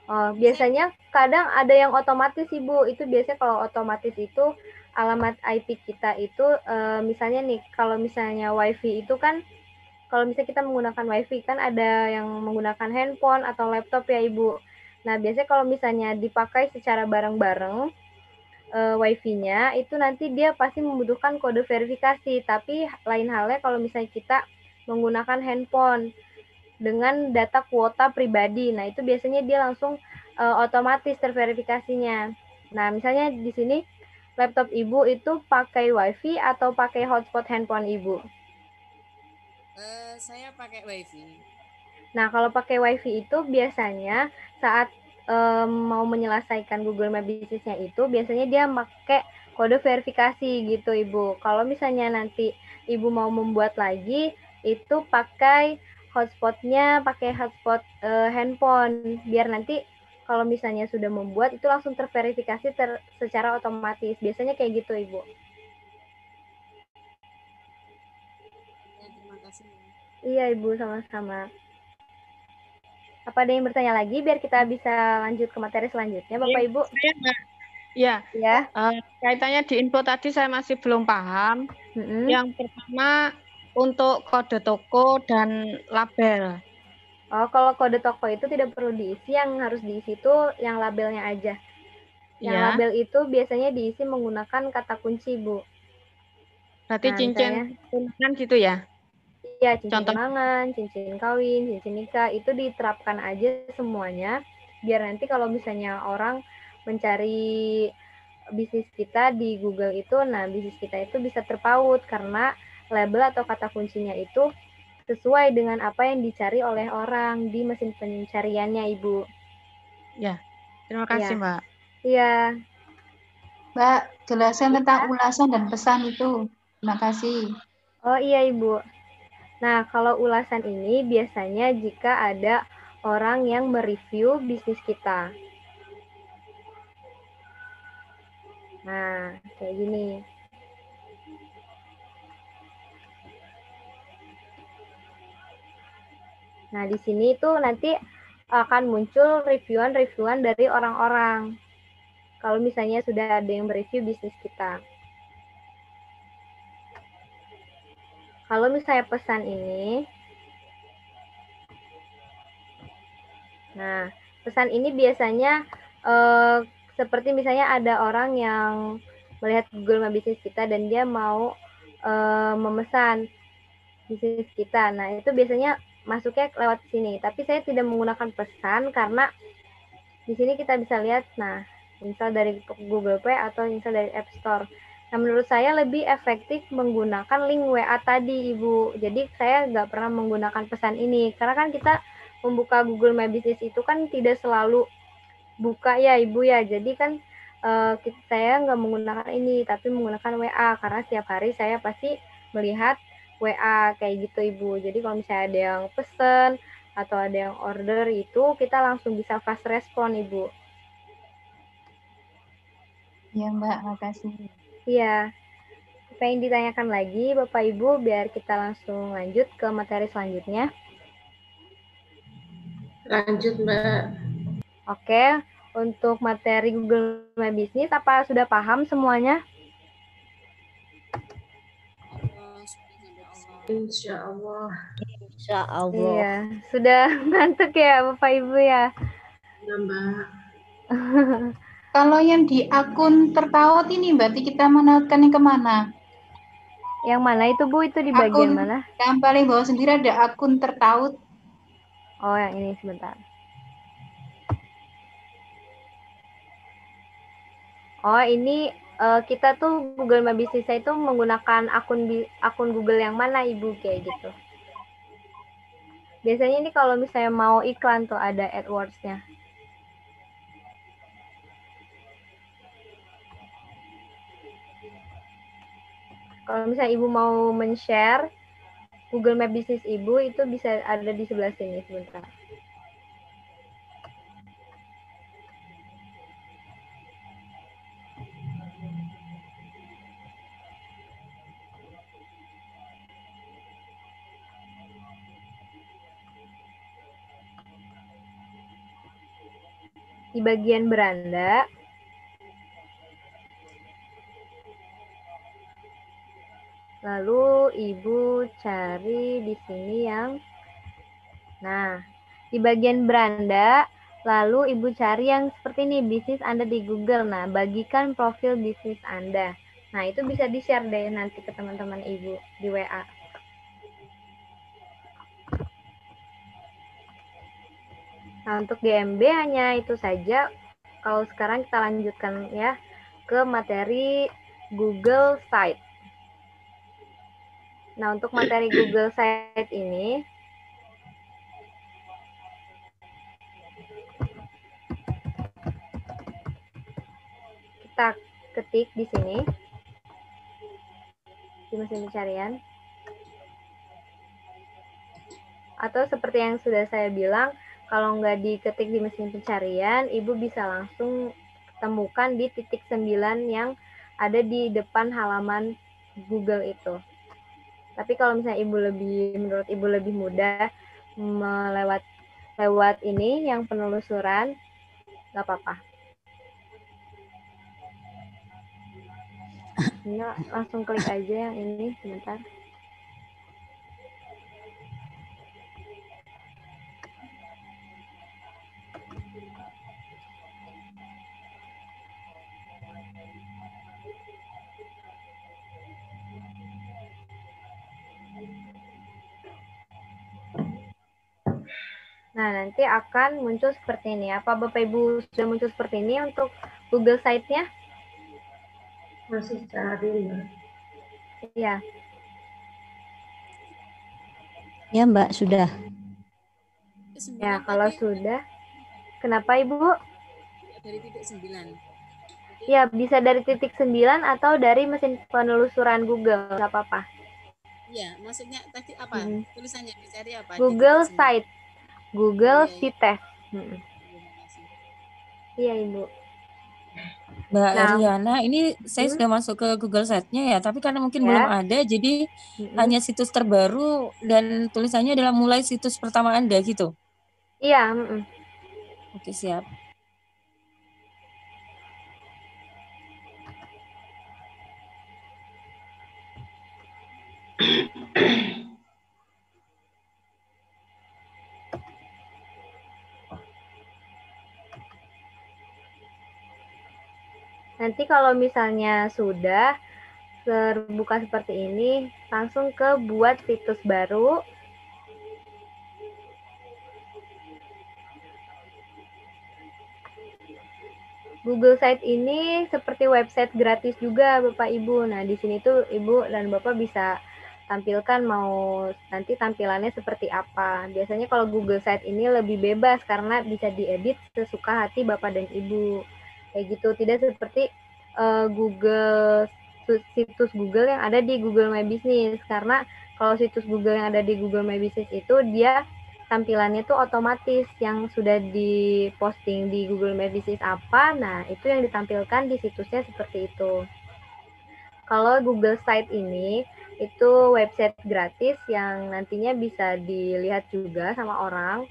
[SPEAKER 1] Oh, biasanya kadang ada yang otomatis Ibu. Itu biasanya kalau otomatis itu alamat IP kita itu misalnya nih, kalau misalnya WiFi itu kan kalau misalnya kita menggunakan WiFi kan ada yang menggunakan handphone atau laptop ya Ibu. Nah, biasanya kalau misalnya dipakai secara bareng-bareng WiFi-nya itu nanti dia pasti membutuhkan kode verifikasi. Tapi lain halnya kalau misalnya kita menggunakan handphone dengan data kuota pribadi. Nah, itu biasanya dia langsung otomatis terverifikasinya. Nah, misalnya di sini laptop Ibu itu pakai WiFi atau pakai hotspot handphone Ibu?
[SPEAKER 12] Saya pakai WiFi.
[SPEAKER 1] Nah, kalau pakai WiFi itu biasanya saat mau menyelesaikan Google My Business-nya itu biasanya dia pakai kode verifikasi gitu Ibu. Kalau misalnya nanti Ibu mau membuat lagi itu pakai hotspotnya, pakai hotspot handphone biar nanti kalau misalnya sudah membuat itu langsung terverifikasi secara otomatis. Biasanya kayak gitu Ibu.
[SPEAKER 12] Ya, terima kasih.
[SPEAKER 1] Iya Ibu, sama-sama. Apa ada yang bertanya lagi biar kita bisa lanjut ke materi selanjutnya, Bapak Ibu?
[SPEAKER 4] Ya. Kaitannya di info tadi saya masih belum paham. Yang pertama untuk kode toko dan label.
[SPEAKER 1] Oh, kalau kode toko itu tidak perlu diisi, yang harus diisi itu yang labelnya aja. Yang label itu biasanya diisi menggunakan kata kunci, Bu.
[SPEAKER 4] Berarti cincin tunangan gitu ya?
[SPEAKER 1] Iya, cincin tunangan, cincin kawin, cincin nikah, itu diterapkan aja semuanya, biar nanti kalau misalnya orang mencari bisnis kita di Google itu, nah bisnis kita itu bisa terpaut, karena label atau kata kuncinya itu sesuai dengan apa yang dicari oleh orang di mesin pencariannya, Ibu.
[SPEAKER 4] Ya, terima kasih Mbak.
[SPEAKER 1] Iya.
[SPEAKER 3] Mbak, jelaskan tentang ulasan dan pesan itu. Terima kasih.
[SPEAKER 1] Oh iya Ibu. Nah, kalau ulasan ini biasanya jika ada orang yang mereview bisnis kita. Nah, kayak gini. Nah, di sini tuh nanti akan muncul reviewan-reviewan dari orang-orang. Kalau misalnya sudah ada yang mereview bisnis kita. Kalau misalnya pesan ini, nah pesan ini biasanya seperti misalnya ada orang yang melihat Google My Business kita dan dia mau memesan bisnis kita. Nah itu biasanya masuknya lewat sini. Tapi saya tidak menggunakan pesan karena di sini kita bisa lihat, nah install dari Google Play atau install dari App Store. Nah, menurut saya lebih efektif menggunakan link WA tadi, Ibu. Jadi, saya nggak pernah menggunakan pesan ini. Karena kan kita membuka Google My Business itu kan tidak selalu buka ya, Ibu ya. Jadi kan saya nggak menggunakan ini, tapi menggunakan WA. Karena setiap hari saya pasti melihat WA kayak gitu, Ibu. Jadi, kalau misalnya ada yang pesen atau ada yang order itu, kita langsung bisa fast respon, Ibu.
[SPEAKER 3] Ya, Mbak. Makasih.
[SPEAKER 1] Iya. Apa yang ditanyakan lagi, Bapak Ibu, biar kita langsung lanjut ke materi selanjutnya.
[SPEAKER 6] Lanjut, Mbak.
[SPEAKER 1] Oke, untuk materi Google My Business, apa sudah paham semuanya?
[SPEAKER 6] Insya Allah.
[SPEAKER 7] Insya Allah.
[SPEAKER 1] Iya, sudah ngantuk ya Bapak Ibu ya?
[SPEAKER 6] Ya, Mbak.
[SPEAKER 3] Kalau yang di akun tertaut ini berarti kita menautkan yang kemana?
[SPEAKER 1] Yang mana itu Bu? Itu di bagian mana?
[SPEAKER 3] Yang paling bawah sendiri ada akun tertaut.
[SPEAKER 1] Oh, yang ini sebentar. Oh, ini kita tuh Google My Business itu menggunakan akun Google yang mana Ibu kayak gitu. Biasanya ini kalau misalnya mau iklan tuh ada AdWords-nya. Kalau misalnya Ibu mau men-share Google My Business Ibu, itu bisa ada di sebelah sini sebentar. Di bagian beranda, lalu Ibu cari di sini yang, nah, di bagian beranda, lalu Ibu cari yang seperti ini, bisnis Anda di Google. Nah, bagikan profil bisnis Anda. Nah, itu bisa di-share deh nanti ke teman-teman Ibu di WA. Nah, untuk GMB hanya itu saja. Kalau sekarang kita lanjutkan ya ke materi Google Site. Nah, untuk materi Google Site ini, kita ketik di sini, di mesin pencarian. Atau seperti yang sudah saya bilang, kalau nggak diketik di mesin pencarian, Ibu bisa langsung temukan di titik 9 yang ada di depan halaman Google itu. Tapi kalau misalnya menurut Ibu lebih mudah lewat ini yang penelusuran, nggak apa-apa. Ini langsung klik aja yang ini sebentar. Nah, nanti akan muncul seperti ini. Apa Bapak Ibu sudah muncul seperti ini untuk Google Site-nya?
[SPEAKER 6] Masih cari, Mbak.
[SPEAKER 1] Iya.
[SPEAKER 7] Ya, Mbak, sudah.
[SPEAKER 1] Ya, kalau sudah. Kenapa, Ibu?
[SPEAKER 12] Dari titik 9.
[SPEAKER 1] Ya, bisa dari titik 9 atau dari mesin penelusuran Google, nggak apa-apa.
[SPEAKER 12] Iya, maksudnya tadi apa? Tulisannya dicari apa?
[SPEAKER 1] Google Site. Google Sites.
[SPEAKER 12] Terima kasih.
[SPEAKER 1] Iya, Ibu.
[SPEAKER 2] Mbak Ariana, ini saya sudah masuk ke Google Site-nya ya, tapi karena mungkin belum ada, jadi hanya situs terbaru dan tulisannya adalah mulai situs pertama Anda gitu?
[SPEAKER 1] Iya.
[SPEAKER 2] Oke, siap.
[SPEAKER 1] Nanti kalau misalnya sudah terbuka seperti ini, langsung ke buat situs baru. Google Site ini seperti website gratis juga Bapak Ibu. Nah, di sini tuh Ibu dan Bapak bisa tampilkan mau nanti tampilannya seperti apa. Biasanya kalau Google Site ini lebih bebas karena bisa diedit sesuka hati Bapak dan Ibu. Kayak gitu, tidak seperti situs Google yang ada di Google My Business. Karena kalau situs Google yang ada di Google My Business itu dia tampilannya tuh otomatis yang sudah diposting di Google My Business apa, nah itu yang ditampilkan di situsnya seperti itu. Kalau Google Site ini itu website gratis yang nantinya bisa dilihat juga sama orang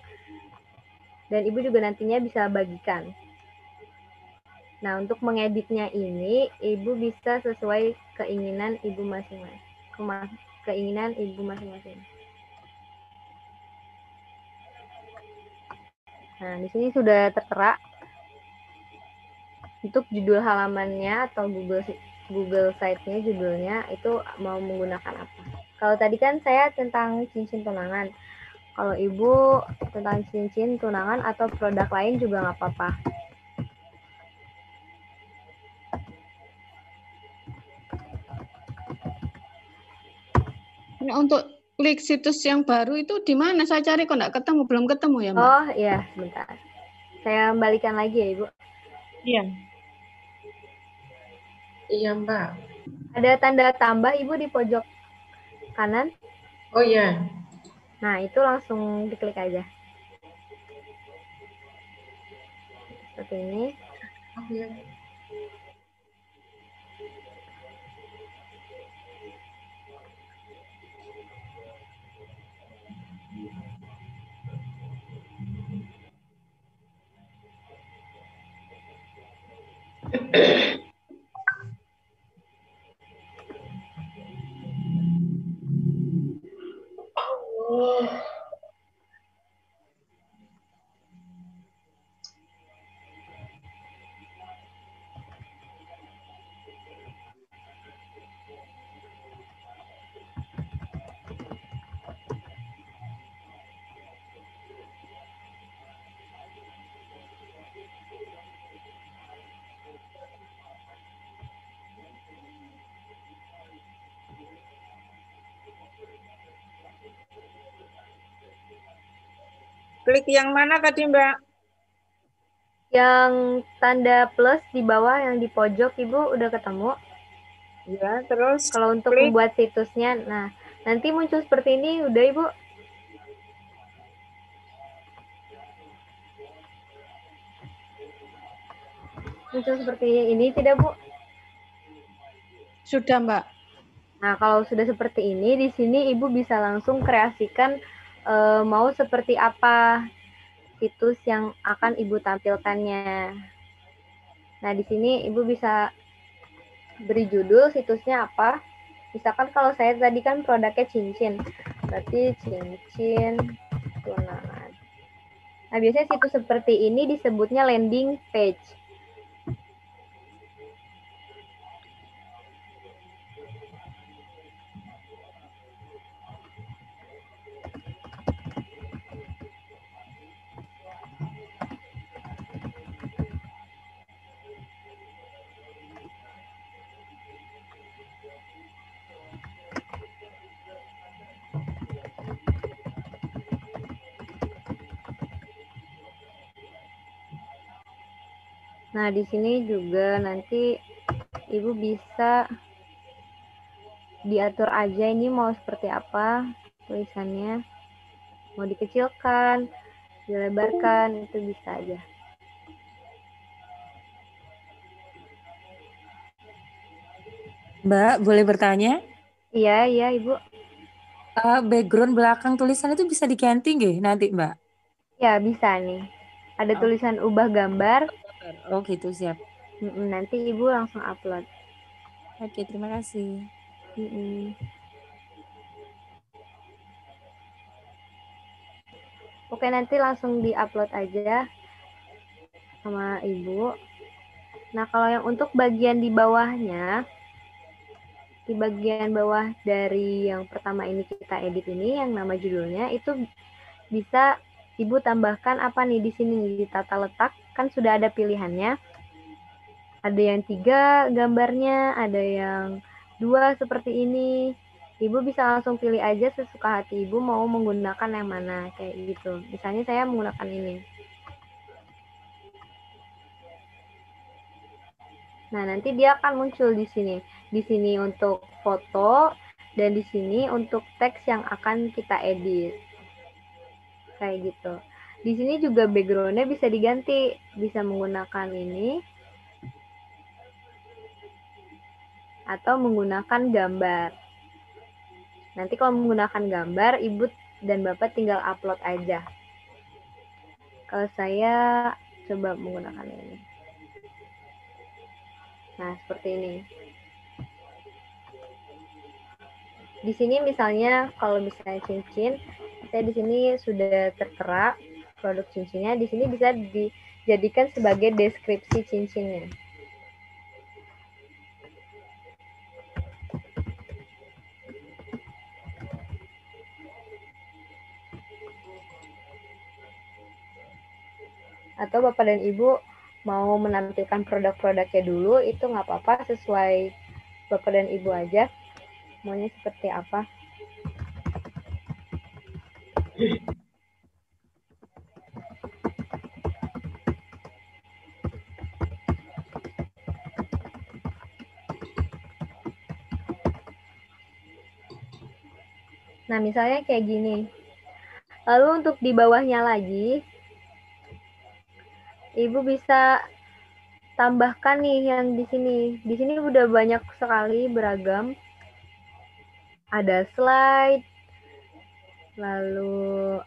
[SPEAKER 1] dan Ibu juga nantinya bisa bagikan. Nah, untuk mengeditnya ini Ibu bisa sesuai keinginan Ibu masing-masing. Keinginan Ibu masing-masing. Nah, di sini sudah tertera untuk judul halamannya atau Google Site-nya judulnya itu mau menggunakan apa. Kalau tadi kan saya tentang cincin tunangan. Kalau Ibu tentang cincin tunangan atau produk lain juga nggak apa-apa.
[SPEAKER 4] Nah, untuk klik situs yang baru itu di mana? Saya cari kok nggak ketemu, belum ketemu ya, Mbak?
[SPEAKER 1] Oh iya, sebentar. Saya kembalikan lagi ya, Ibu.
[SPEAKER 4] Iya.
[SPEAKER 6] Iya, Mbak.
[SPEAKER 1] Ada tanda tambah, Ibu, di pojok kanan.
[SPEAKER 6] Oh iya.
[SPEAKER 1] Nah, itu langsung diklik aja. Seperti ini.
[SPEAKER 6] Oh iya.
[SPEAKER 13] Klik yang mana tadi, Mbak?
[SPEAKER 1] Yang tanda plus di bawah yang di pojok, Ibu udah ketemu?
[SPEAKER 13] Ya, terus
[SPEAKER 1] kalau untuk
[SPEAKER 13] klik.
[SPEAKER 1] Membuat situsnya, nah nanti muncul seperti ini, udah Ibu? Muncul seperti ini tidak, Bu?
[SPEAKER 4] Sudah, Mbak.
[SPEAKER 1] Nah, kalau sudah seperti ini, di sini Ibu bisa langsung kreasikan mau seperti apa situs yang akan Ibu tampilkannya. Nah, di sini Ibu bisa beri judul situsnya apa. Misalkan kalau saya tadi kan produknya cincin, berarti cincin tunangan. Nah, biasanya situs seperti ini disebutnya landing page. Nah, di sini juga nanti Ibu bisa diatur aja ini mau seperti apa tulisannya. Mau dikecilkan, dilebarkan, itu bisa aja.
[SPEAKER 2] Mbak, boleh bertanya?
[SPEAKER 1] Iya, Ibu.
[SPEAKER 2] Background belakang tulisan itu bisa diganti nggih nanti, Mbak?
[SPEAKER 1] Ya, bisa nih. Ada tulisan ubah gambar.
[SPEAKER 2] Oh gitu, siap.
[SPEAKER 1] Nanti Ibu langsung upload.
[SPEAKER 2] Oke, terima kasih.
[SPEAKER 1] Oke, nanti langsung di-upload aja sama Ibu. Nah, kalau yang untuk bagian di bawahnya, di bagian bawah dari yang pertama ini kita edit ini, yang nama judulnya, itu bisa Ibu tambahkan apa nih di sini, di tata letak, kan sudah ada pilihannya. Ada yang 3 gambarnya, ada yang 2 seperti ini. Ibu bisa langsung pilih aja sesuka hati Ibu mau menggunakan yang mana, kayak gitu. Misalnya saya menggunakan ini. Nah, nanti dia akan muncul di sini. Di sini untuk foto, dan di sini untuk teks yang akan kita edit. Kayak gitu. Di sini juga background-nya bisa diganti. Bisa menggunakan ini. Atau menggunakan gambar. Nanti kalau menggunakan gambar, Ibu dan Bapak tinggal upload aja. Kalau saya coba menggunakan ini. Nah, seperti ini. Di sini misalnya kalau misalnya cincin, saya di sini sudah tertera produk cincinnya. Di sini bisa dijadikan sebagai deskripsi cincinnya. Atau Bapak dan Ibu mau menampilkan produk-produknya dulu, itu nggak apa-apa, sesuai Bapak dan Ibu aja. Maunya seperti apa. Nah, misalnya kayak gini. Lalu untuk di bawahnya lagi, Ibu bisa tambahkan nih yang di sini. Di sini udah banyak sekali beragam. Ada slide, lalu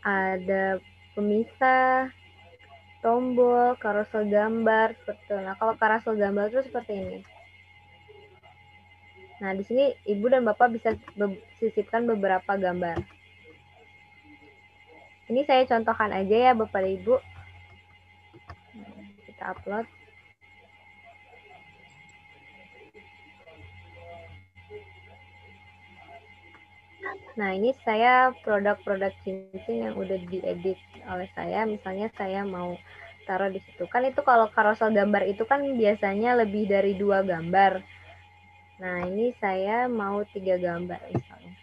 [SPEAKER 1] ada pemisah, tombol, carousel gambar, seperti itu. Nah, kalau carousel gambar itu seperti ini. Nah, di sini Ibu dan Bapak bisa sisipkan beberapa gambar. Ini saya contohkan aja ya Bapak dan Ibu. Kita upload. Nah, ini saya produk-produk cincin yang udah diedit oleh saya. Misalnya saya mau taruh di situ. Kan itu kalau carousel gambar itu kan biasanya lebih dari 2 gambar. Nah, ini saya mau 3 gambar misalnya.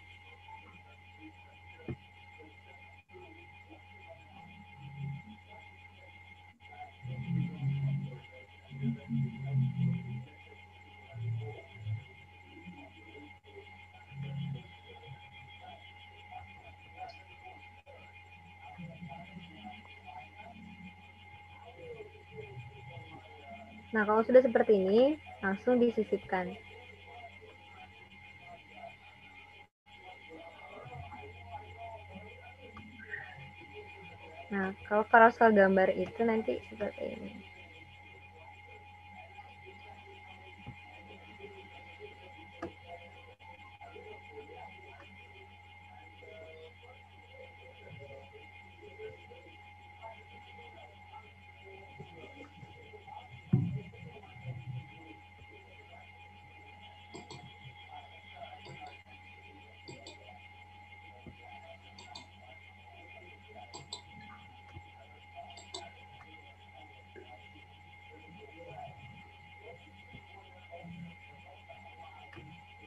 [SPEAKER 1] Nah, kalau sudah seperti ini, langsung disisipkan. Nah, kalau carousel gambar itu nanti seperti ini.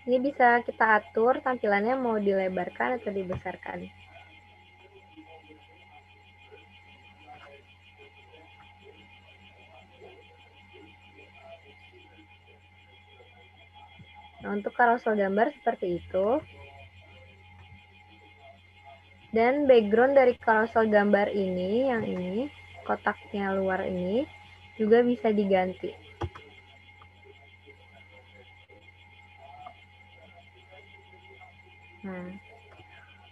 [SPEAKER 1] Ini bisa kita atur tampilannya mau dilebarkan atau dibesarkan. Nah, untuk carousel gambar seperti itu. Dan background dari carousel gambar ini, yang ini, kotaknya luar ini, juga bisa diganti. Nah,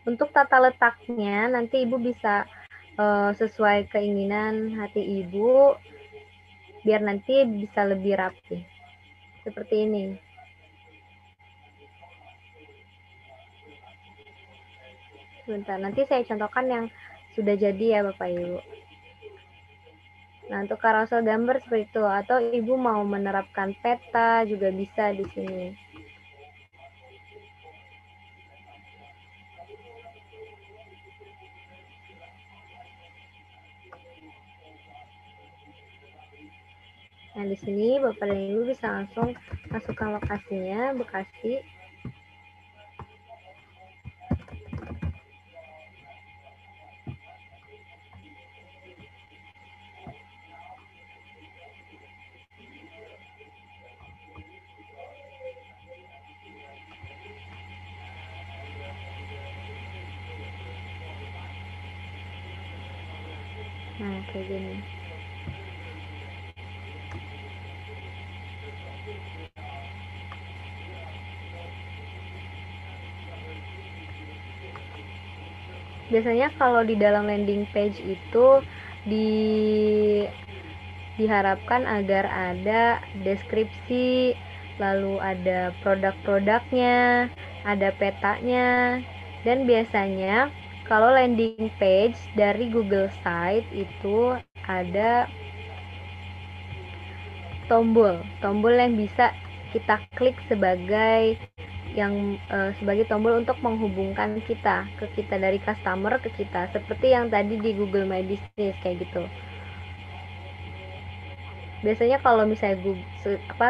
[SPEAKER 1] untuk tata letaknya, nanti Ibu bisa sesuai keinginan hati Ibu, biar nanti bisa lebih rapi. Seperti ini. Sebentar, nanti saya contohkan yang sudah jadi ya Bapak Ibu. Nah, untuk carousel gambar seperti itu, atau Ibu mau menerapkan peta juga bisa di sini. Nah, di sini Bapak dan Ibu bisa langsung masukkan lokasinya, Bekasi. Nah, kayak gini. Biasanya kalau di dalam landing page itu diharapkan agar ada deskripsi, lalu ada produk-produknya, ada petanya, dan biasanya kalau landing page dari Google Site itu ada tombol yang bisa kita klik sebagai sebagai tombol untuk menghubungkan kita ke kita, dari customer ke kita, seperti yang tadi di Google My Business kayak gitu. Biasanya kalau misalnya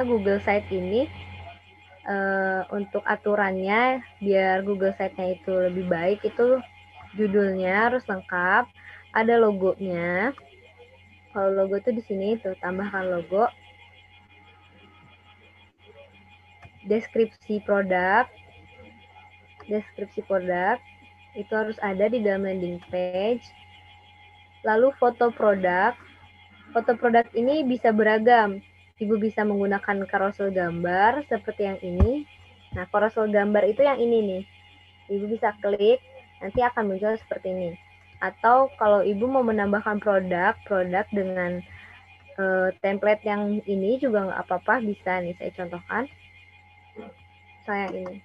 [SPEAKER 1] Google Site ini untuk aturannya biar Google Site-nya itu lebih baik, itu judulnya harus lengkap, ada logonya. Kalau logo itu di sini tuh, tambahkan logo. Deskripsi produk itu harus ada di dalam landing page. Lalu foto produk ini bisa beragam. Ibu bisa menggunakan carousel gambar seperti yang ini. Nah, carousel gambar itu yang ini nih. Ibu bisa klik, nanti akan muncul seperti ini. Atau kalau Ibu mau menambahkan produk dengan template yang ini juga nggak apa-apa, bisa nih saya contohkan. Saya ini.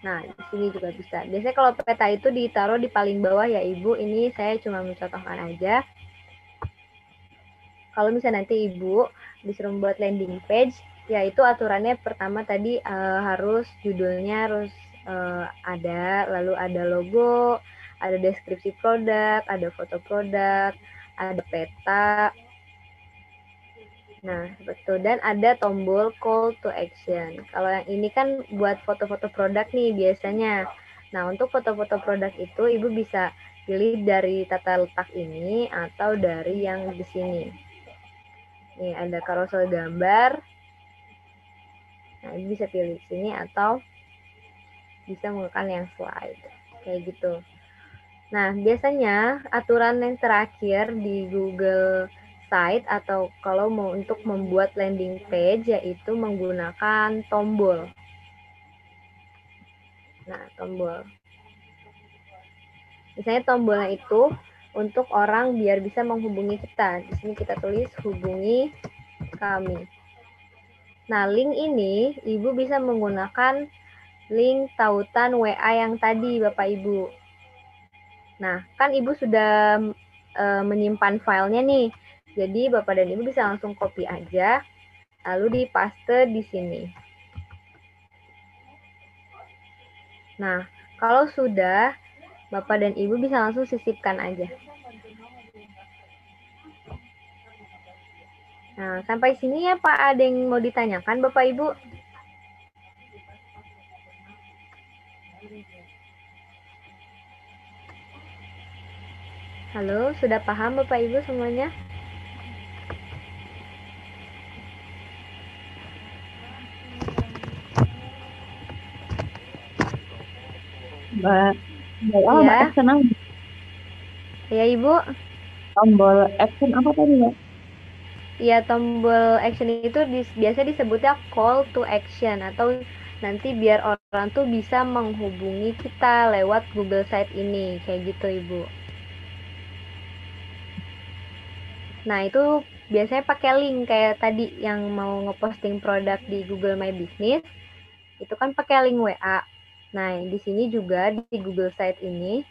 [SPEAKER 1] Nah, di sini juga bisa. Biasanya kalau peta itu ditaruh di paling bawah ya Ibu. Ini saya cuma mencontohkan aja. Kalau misalnya nanti Ibu disuruh membuat landing page, yaitu aturannya pertama tadi harus judulnya harus ada, lalu ada logo, ada deskripsi produk, ada foto produk, ada peta. Nah, betul. Dan ada tombol call to action. Kalau yang ini kan buat foto-foto produk nih biasanya. Nah, untuk foto-foto produk itu Ibu bisa pilih dari tata letak ini atau dari yang di sini. Nih, ada carousel gambar. Nah, Ibu bisa pilih sini atau bisa menggunakan yang slide. Kayak gitu. Nah, biasanya aturan yang terakhir di Google Site atau kalau mau untuk membuat landing page yaitu menggunakan tombol. Nah, tombol. Misalnya tombolnya itu untuk orang biar bisa menghubungi kita. Di sini kita tulis hubungi kami. Nah, link ini Ibu bisa menggunakan link tautan WA yang tadi Bapak Ibu. Nah, kan Ibu sudah menyimpan filenya nih. Jadi Bapak dan Ibu bisa langsung copy aja, lalu dipaste di sini. Nah, kalau sudah, Bapak dan Ibu bisa langsung sisipkan aja. Nah, sampai sini ya Pak, ada yang mau ditanyakan Bapak Ibu? Halo, sudah paham Bapak Ibu semuanya?
[SPEAKER 9] Mbak. Oh, Mbak
[SPEAKER 1] Iya.
[SPEAKER 9] action apa?
[SPEAKER 1] Iya, Ibu.
[SPEAKER 9] Tombol action apa tadi, Mbak?
[SPEAKER 1] Iya, tombol action itu biasa disebutnya call to action, atau nanti biar orang tuh bisa menghubungi kita lewat Google Site ini, kayak gitu, Ibu. Nah, itu biasanya pakai link kayak tadi yang mau ngeposting produk di Google My Business, itu kan pakai link WA. Nah, di sini juga di Google Site ini,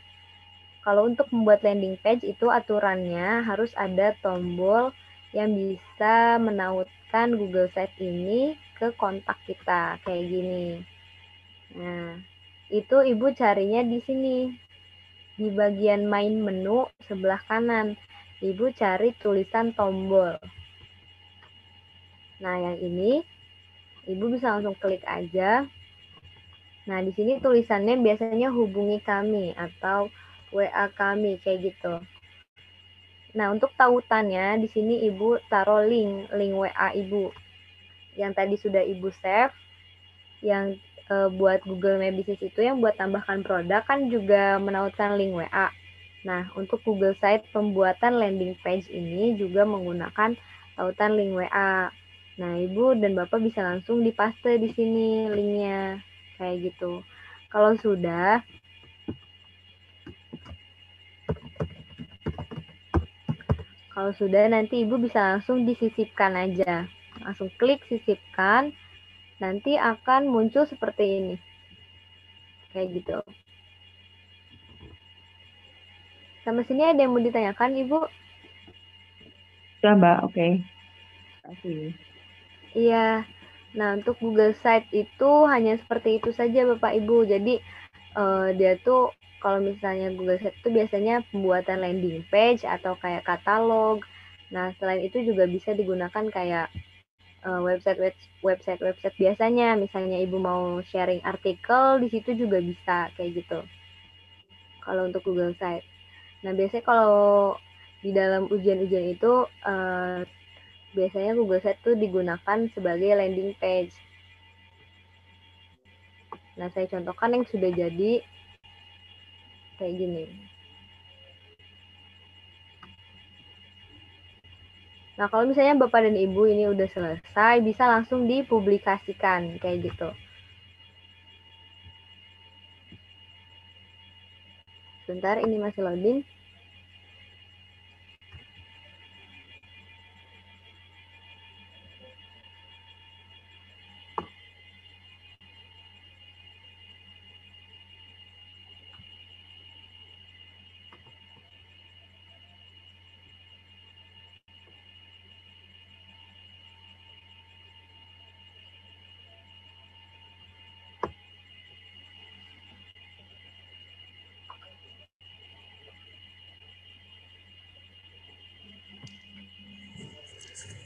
[SPEAKER 1] kalau untuk membuat landing page itu aturannya harus ada tombol yang bisa menautkan Google Site ini ke kontak kita, kayak gini. Nah, itu Ibu carinya di sini. Di bagian main menu sebelah kanan, Ibu cari tulisan tombol. Nah, yang ini Ibu bisa langsung klik aja. Nah, di sini tulisannya biasanya hubungi kami atau WA kami, kayak gitu. Nah, untuk tautannya di sini Ibu taruh link WA Ibu. Yang tadi sudah Ibu save, yang buat Google My Business itu yang buat tambahkan produk kan juga menautkan link WA. Nah, untuk Google Site pembuatan landing page ini juga menggunakan tautan link WA. Nah, Ibu dan Bapak bisa langsung dipaste di sini linknya, kayak gitu. Kalau sudah, nanti Ibu bisa langsung disisipkan aja. Langsung klik sisipkan, nanti akan muncul seperti ini. Kayak gitu. Sampai sini ada yang mau ditanyakan, Ibu?
[SPEAKER 9] Ya, Mbak. Oke. Terima kasih.
[SPEAKER 1] Iya. Nah, untuk Google Site itu hanya seperti itu saja, Bapak Ibu. Jadi, dia tuh kalau misalnya Google Site itu biasanya pembuatan landing page atau kayak katalog. Nah, selain itu juga bisa digunakan kayak website biasanya. Misalnya Ibu mau sharing artikel, di situ juga bisa, kayak gitu. Kalau untuk Google Site. Nah, biasanya kalau di dalam ujian-ujian itu, biasanya Google Site itu digunakan sebagai landing page. Nah, saya contohkan yang sudah jadi kayak gini. Nah, kalau misalnya Bapak dan Ibu ini udah selesai, bisa langsung dipublikasikan, kayak gitu. Sebentar, ini masih loading.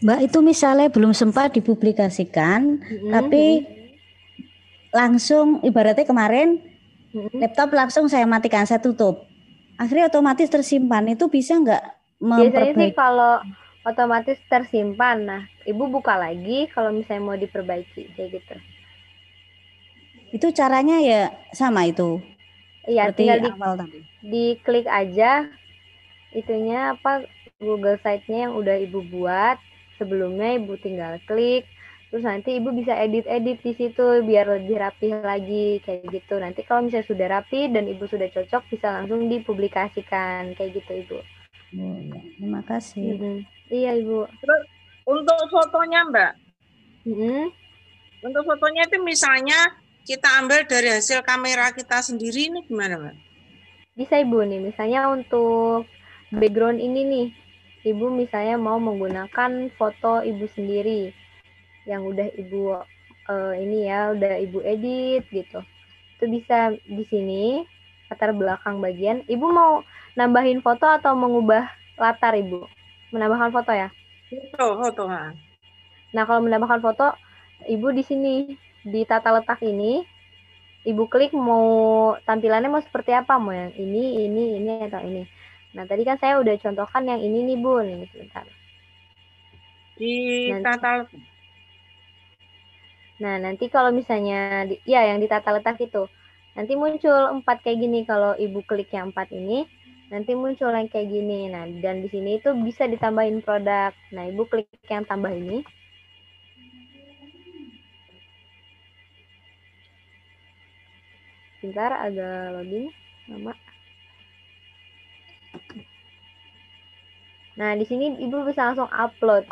[SPEAKER 7] Mbak, itu misalnya belum sempat dipublikasikan, tapi langsung ibaratnya kemarin laptop langsung saya matikan, saya tutup. Akhirnya otomatis tersimpan, itu bisa nggak
[SPEAKER 1] Biasanya sih
[SPEAKER 7] memperbaiki?
[SPEAKER 1] kalau otomatis tersimpan, nah Ibu buka lagi kalau misalnya mau diperbaiki, kayak gitu.
[SPEAKER 7] Itu caranya ya sama itu?
[SPEAKER 1] Iya,
[SPEAKER 7] Seperti
[SPEAKER 1] tinggal
[SPEAKER 7] awal tadi.
[SPEAKER 1] diklik aja itunya apa Google Site-nya yang udah Ibu buat. Sebelumnya Ibu tinggal klik, terus nanti Ibu bisa edit-edit di situ biar lebih rapi lagi, kayak gitu. Nanti kalau misalnya sudah rapi dan Ibu sudah cocok, bisa langsung dipublikasikan, kayak gitu, Ibu.
[SPEAKER 7] Oh, ya. Terima kasih.
[SPEAKER 1] Iya, Ibu.
[SPEAKER 13] Terus untuk fotonya, Mbak? Untuk fotonya itu misalnya kita ambil dari hasil kamera kita sendiri, ini gimana, Mbak?
[SPEAKER 1] Bisa, Ibu, nih. Misalnya untuk background ini nih, Ibu misalnya mau menggunakan foto Ibu sendiri yang udah Ibu ini ya, udah Ibu edit gitu. Itu bisa di sini latar belakang bagian. Ibu mau nambahin foto atau mengubah latar, Ibu? Menambahkan foto ya?
[SPEAKER 13] Foto.
[SPEAKER 1] Nah, kalau menambahkan foto, Ibu di sini di tata letak ini, Ibu klik mau tampilannya mau seperti apa, mau yang ini atau ini. Nah, tadi kan saya udah contohkan yang ini nih, Bu, nih sebentar.
[SPEAKER 13] Di tata.
[SPEAKER 1] Nah, nanti kalau misalnya, ya yang di tata letak itu. Nanti muncul 4 kayak gini. Kalau Ibu klik yang 4 ini, nanti muncul yang kayak gini. Nah, dan di sini itu bisa ditambahin produk. Nah, Ibu klik yang tambah ini. Bentar, agak loading lama. Nah, di sini Ibu bisa langsung upload.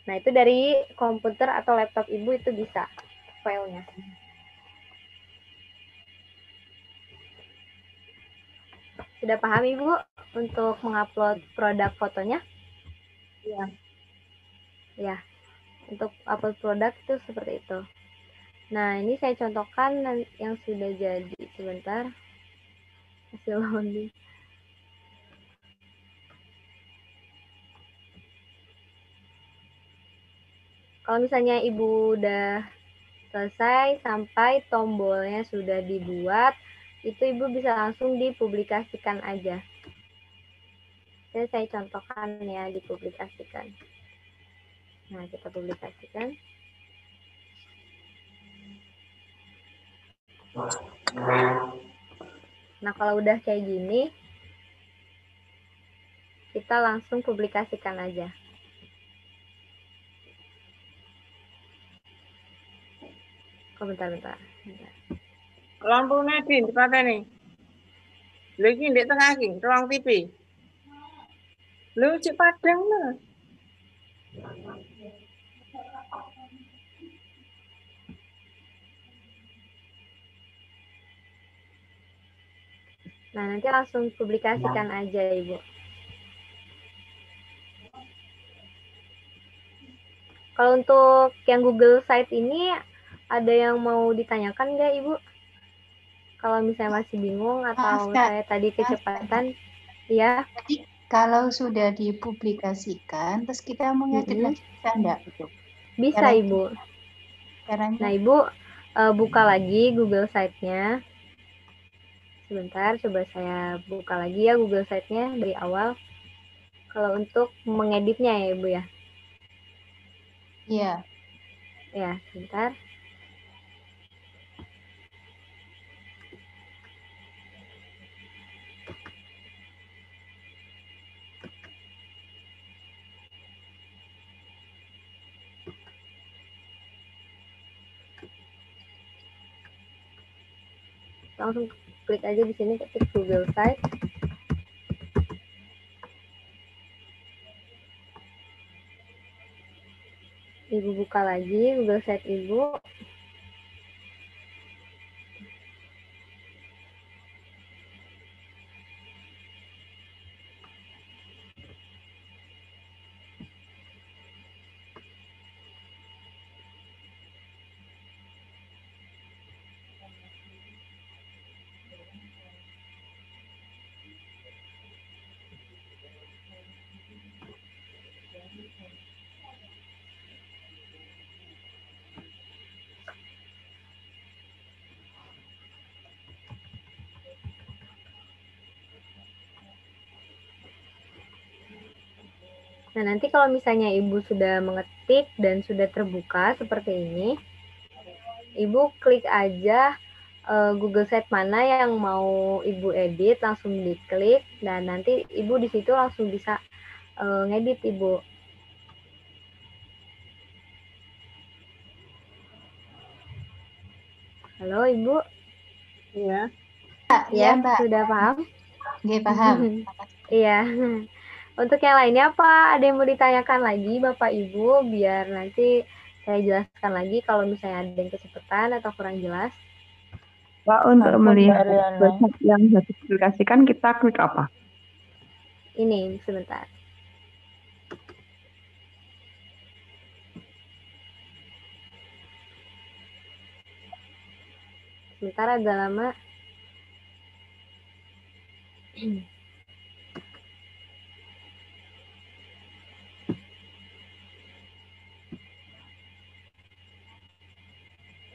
[SPEAKER 1] Nah, itu dari komputer atau laptop Ibu itu bisa filenya. Sudah paham Ibu untuk mengupload produk fotonya?
[SPEAKER 13] Iya.
[SPEAKER 1] Ya, untuk upload produk itu seperti itu. Nah, ini saya contohkan yang sudah jadi. Sebentar. Hasil loading. Kalau misalnya Ibu udah selesai sampai tombolnya sudah dibuat, itu Ibu bisa langsung dipublikasikan aja. Jadi saya contohkan ya, dipublikasikan. Nah, kita publikasikan. Nah, kalau udah kayak gini, kita langsung publikasikan aja. Oh, bentar.
[SPEAKER 13] Lampunya di tempatnya nih. Lagi di tengah lagi, ruang TV. Lu cik padang lah.
[SPEAKER 1] Nah, nanti langsung publikasikan aja, Ibu. Kalau untuk yang Google Site ini, ada yang mau ditanyakan nggak, Ibu? Kalau misalnya masih bingung atau saya tadi kecepatan, ya.
[SPEAKER 3] Jadi kalau sudah dipublikasikan, terus kita mau ngedit lagi bisa enggak itu?
[SPEAKER 1] Bisa,
[SPEAKER 3] Caranya,
[SPEAKER 1] Ibu.
[SPEAKER 3] Caranya?
[SPEAKER 1] Nah, Ibu buka lagi Google Site-nya. Sebentar, coba saya buka lagi ya Google Site-nya dari awal. Kalau untuk mengeditnya ya, Ibu ya.
[SPEAKER 3] Iya.
[SPEAKER 1] Ya, sebentar. Langsung klik aja di sini, ketik Google Site. Ibu buka lagi Google Site Ibu. Nah, nanti kalau misalnya Ibu sudah mengetik dan sudah terbuka seperti ini, Ibu klik aja Google Site mana yang mau Ibu edit, langsung diklik, dan nanti Ibu di situ langsung bisa ngedit, Ibu. Halo, Ibu?
[SPEAKER 13] Iya.
[SPEAKER 1] Ya, Mbak. Sudah paham?
[SPEAKER 3] Nggih, paham.
[SPEAKER 1] Iya. Untuk yang lainnya apa? Ada yang mau ditanyakan lagi Bapak Ibu biar nanti saya jelaskan lagi kalau misalnya ada yang kecepatan atau kurang jelas.
[SPEAKER 14] Pak, untuk melihat website yang sudah dipublikasikan kita klik apa?
[SPEAKER 1] Ini sebentar. Sebentar, agak lama.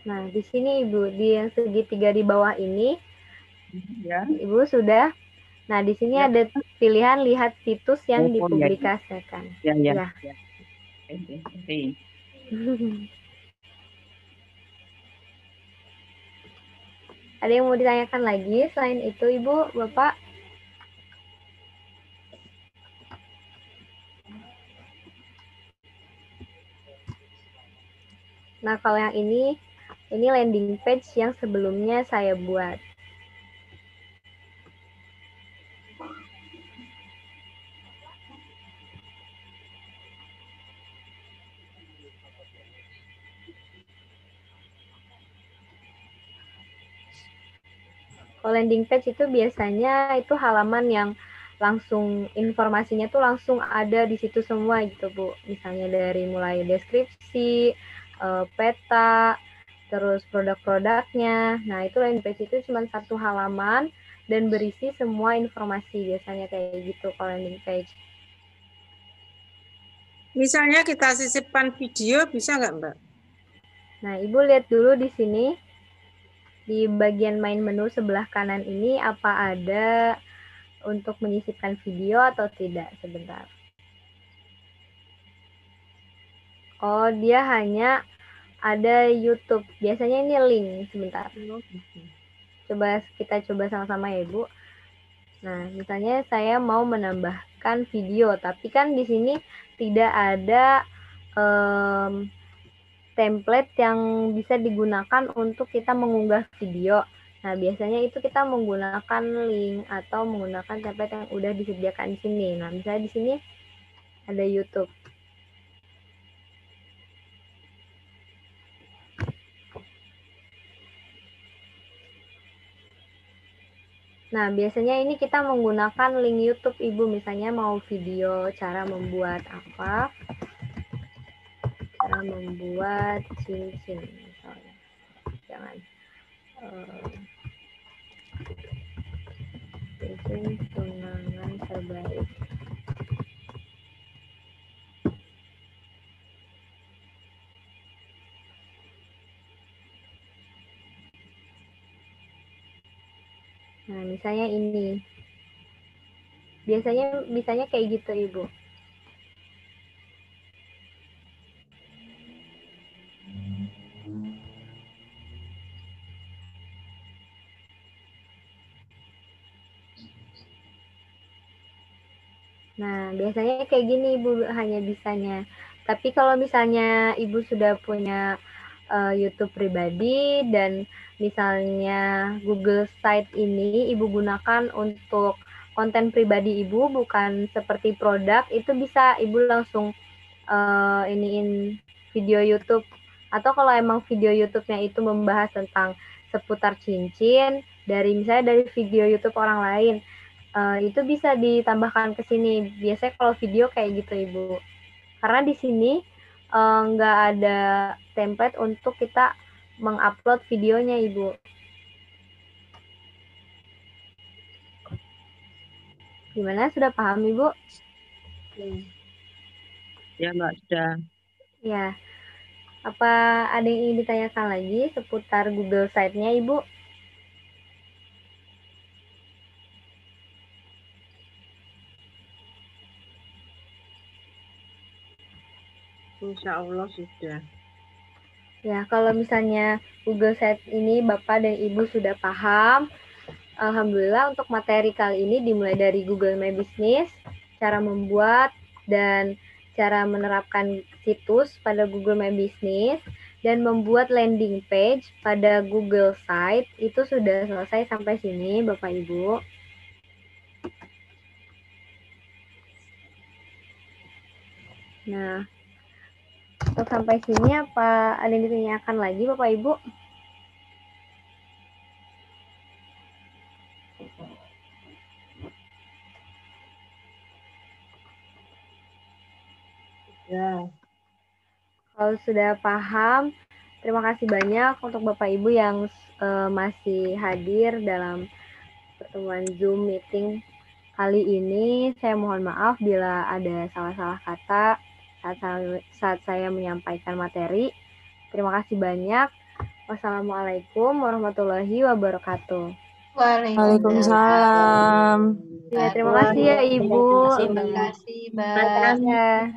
[SPEAKER 1] Nah, di sini Ibu, di yang segitiga di bawah ini,
[SPEAKER 14] ya.
[SPEAKER 1] Ibu sudah. Nah, di sini ada pilihan lihat situs yang dipublikasikan.
[SPEAKER 14] Ya.
[SPEAKER 1] Ya. Ada yang mau ditanyakan lagi selain itu, Ibu, Bapak? Nah, kalau yang ini landing page yang sebelumnya saya buat. Kalau landing page itu biasanya itu halaman yang langsung informasinya tuh langsung ada di situ semua gitu Bu. Misalnya dari mulai deskripsi, peta, terus produk-produknya. Nah itu landing page itu cuma satu halaman dan berisi semua informasi, biasanya kayak gitu kalau landing page.
[SPEAKER 13] Misalnya kita sisipkan video, bisa nggak Mbak?
[SPEAKER 1] Nah Ibu lihat dulu di sini. Di bagian main menu sebelah kanan ini apa ada untuk menyisipkan video atau tidak? Sebentar. Oh, dia hanya ada YouTube. Biasanya ini link. Sebentar. Kita coba sama-sama ya, Bu. Nah, misalnya saya mau menambahkan video, tapi kan di sini tidak ada template yang bisa digunakan untuk kita mengunggah video. Nah, biasanya itu kita menggunakan link atau menggunakan template yang udah disediakan di sini. Nah, misalnya di sini ada YouTube. Nah, biasanya ini kita menggunakan link YouTube Ibu, misalnya mau video cara membuat apa? Cara membuat cincin misalnya. Jangan cincin tunangan terbaik. Nah, misalnya ini. Biasanya kayak gitu, Ibu. Nah, biasanya kayak gini Ibu hanya bisanya. Tapi kalau misalnya Ibu sudah punya YouTube pribadi dan misalnya Google Site ini Ibu gunakan untuk konten pribadi Ibu, bukan seperti produk, itu bisa Ibu langsung iniin video YouTube. Atau kalau emang video YouTube-nya itu membahas tentang seputar cincin, misalnya dari video YouTube orang lain, itu bisa ditambahkan ke sini. Biasanya kalau video kayak gitu Ibu. Karena di sini nggak ada template untuk kita mengupload videonya Ibu. Gimana? Sudah paham Ibu?
[SPEAKER 13] Ya Mbak, sudah.
[SPEAKER 1] Ya. Apa ada yang ingin ditanyakan lagi seputar Google Site-nya Ibu?
[SPEAKER 13] Insya Allah sudah.
[SPEAKER 1] Ya, kalau misalnya Google Site ini Bapak dan Ibu sudah paham, Alhamdulillah untuk materi kali ini dimulai dari Google My Business, cara membuat dan cara menerapkan situs pada Google My Business, dan membuat landing page pada Google Site, itu sudah selesai sampai sini Bapak Ibu. Nah, untuk sampai sini apa ada yang ditanyakan lagi Bapak Ibu?
[SPEAKER 13] Ya.
[SPEAKER 1] Kalau sudah paham, terima kasih banyak untuk Bapak Ibu yang masih hadir dalam pertemuan Zoom meeting kali ini. Saya mohon maaf bila ada salah-salah kata saat saya menyampaikan materi. Terima kasih banyak. Wassalamualaikum warahmatullahi wabarakatuh.
[SPEAKER 3] Waalaikumsalam.
[SPEAKER 1] Ya, terima kasih ya Ibu.
[SPEAKER 3] Terima kasih, Mbak.
[SPEAKER 1] Ya.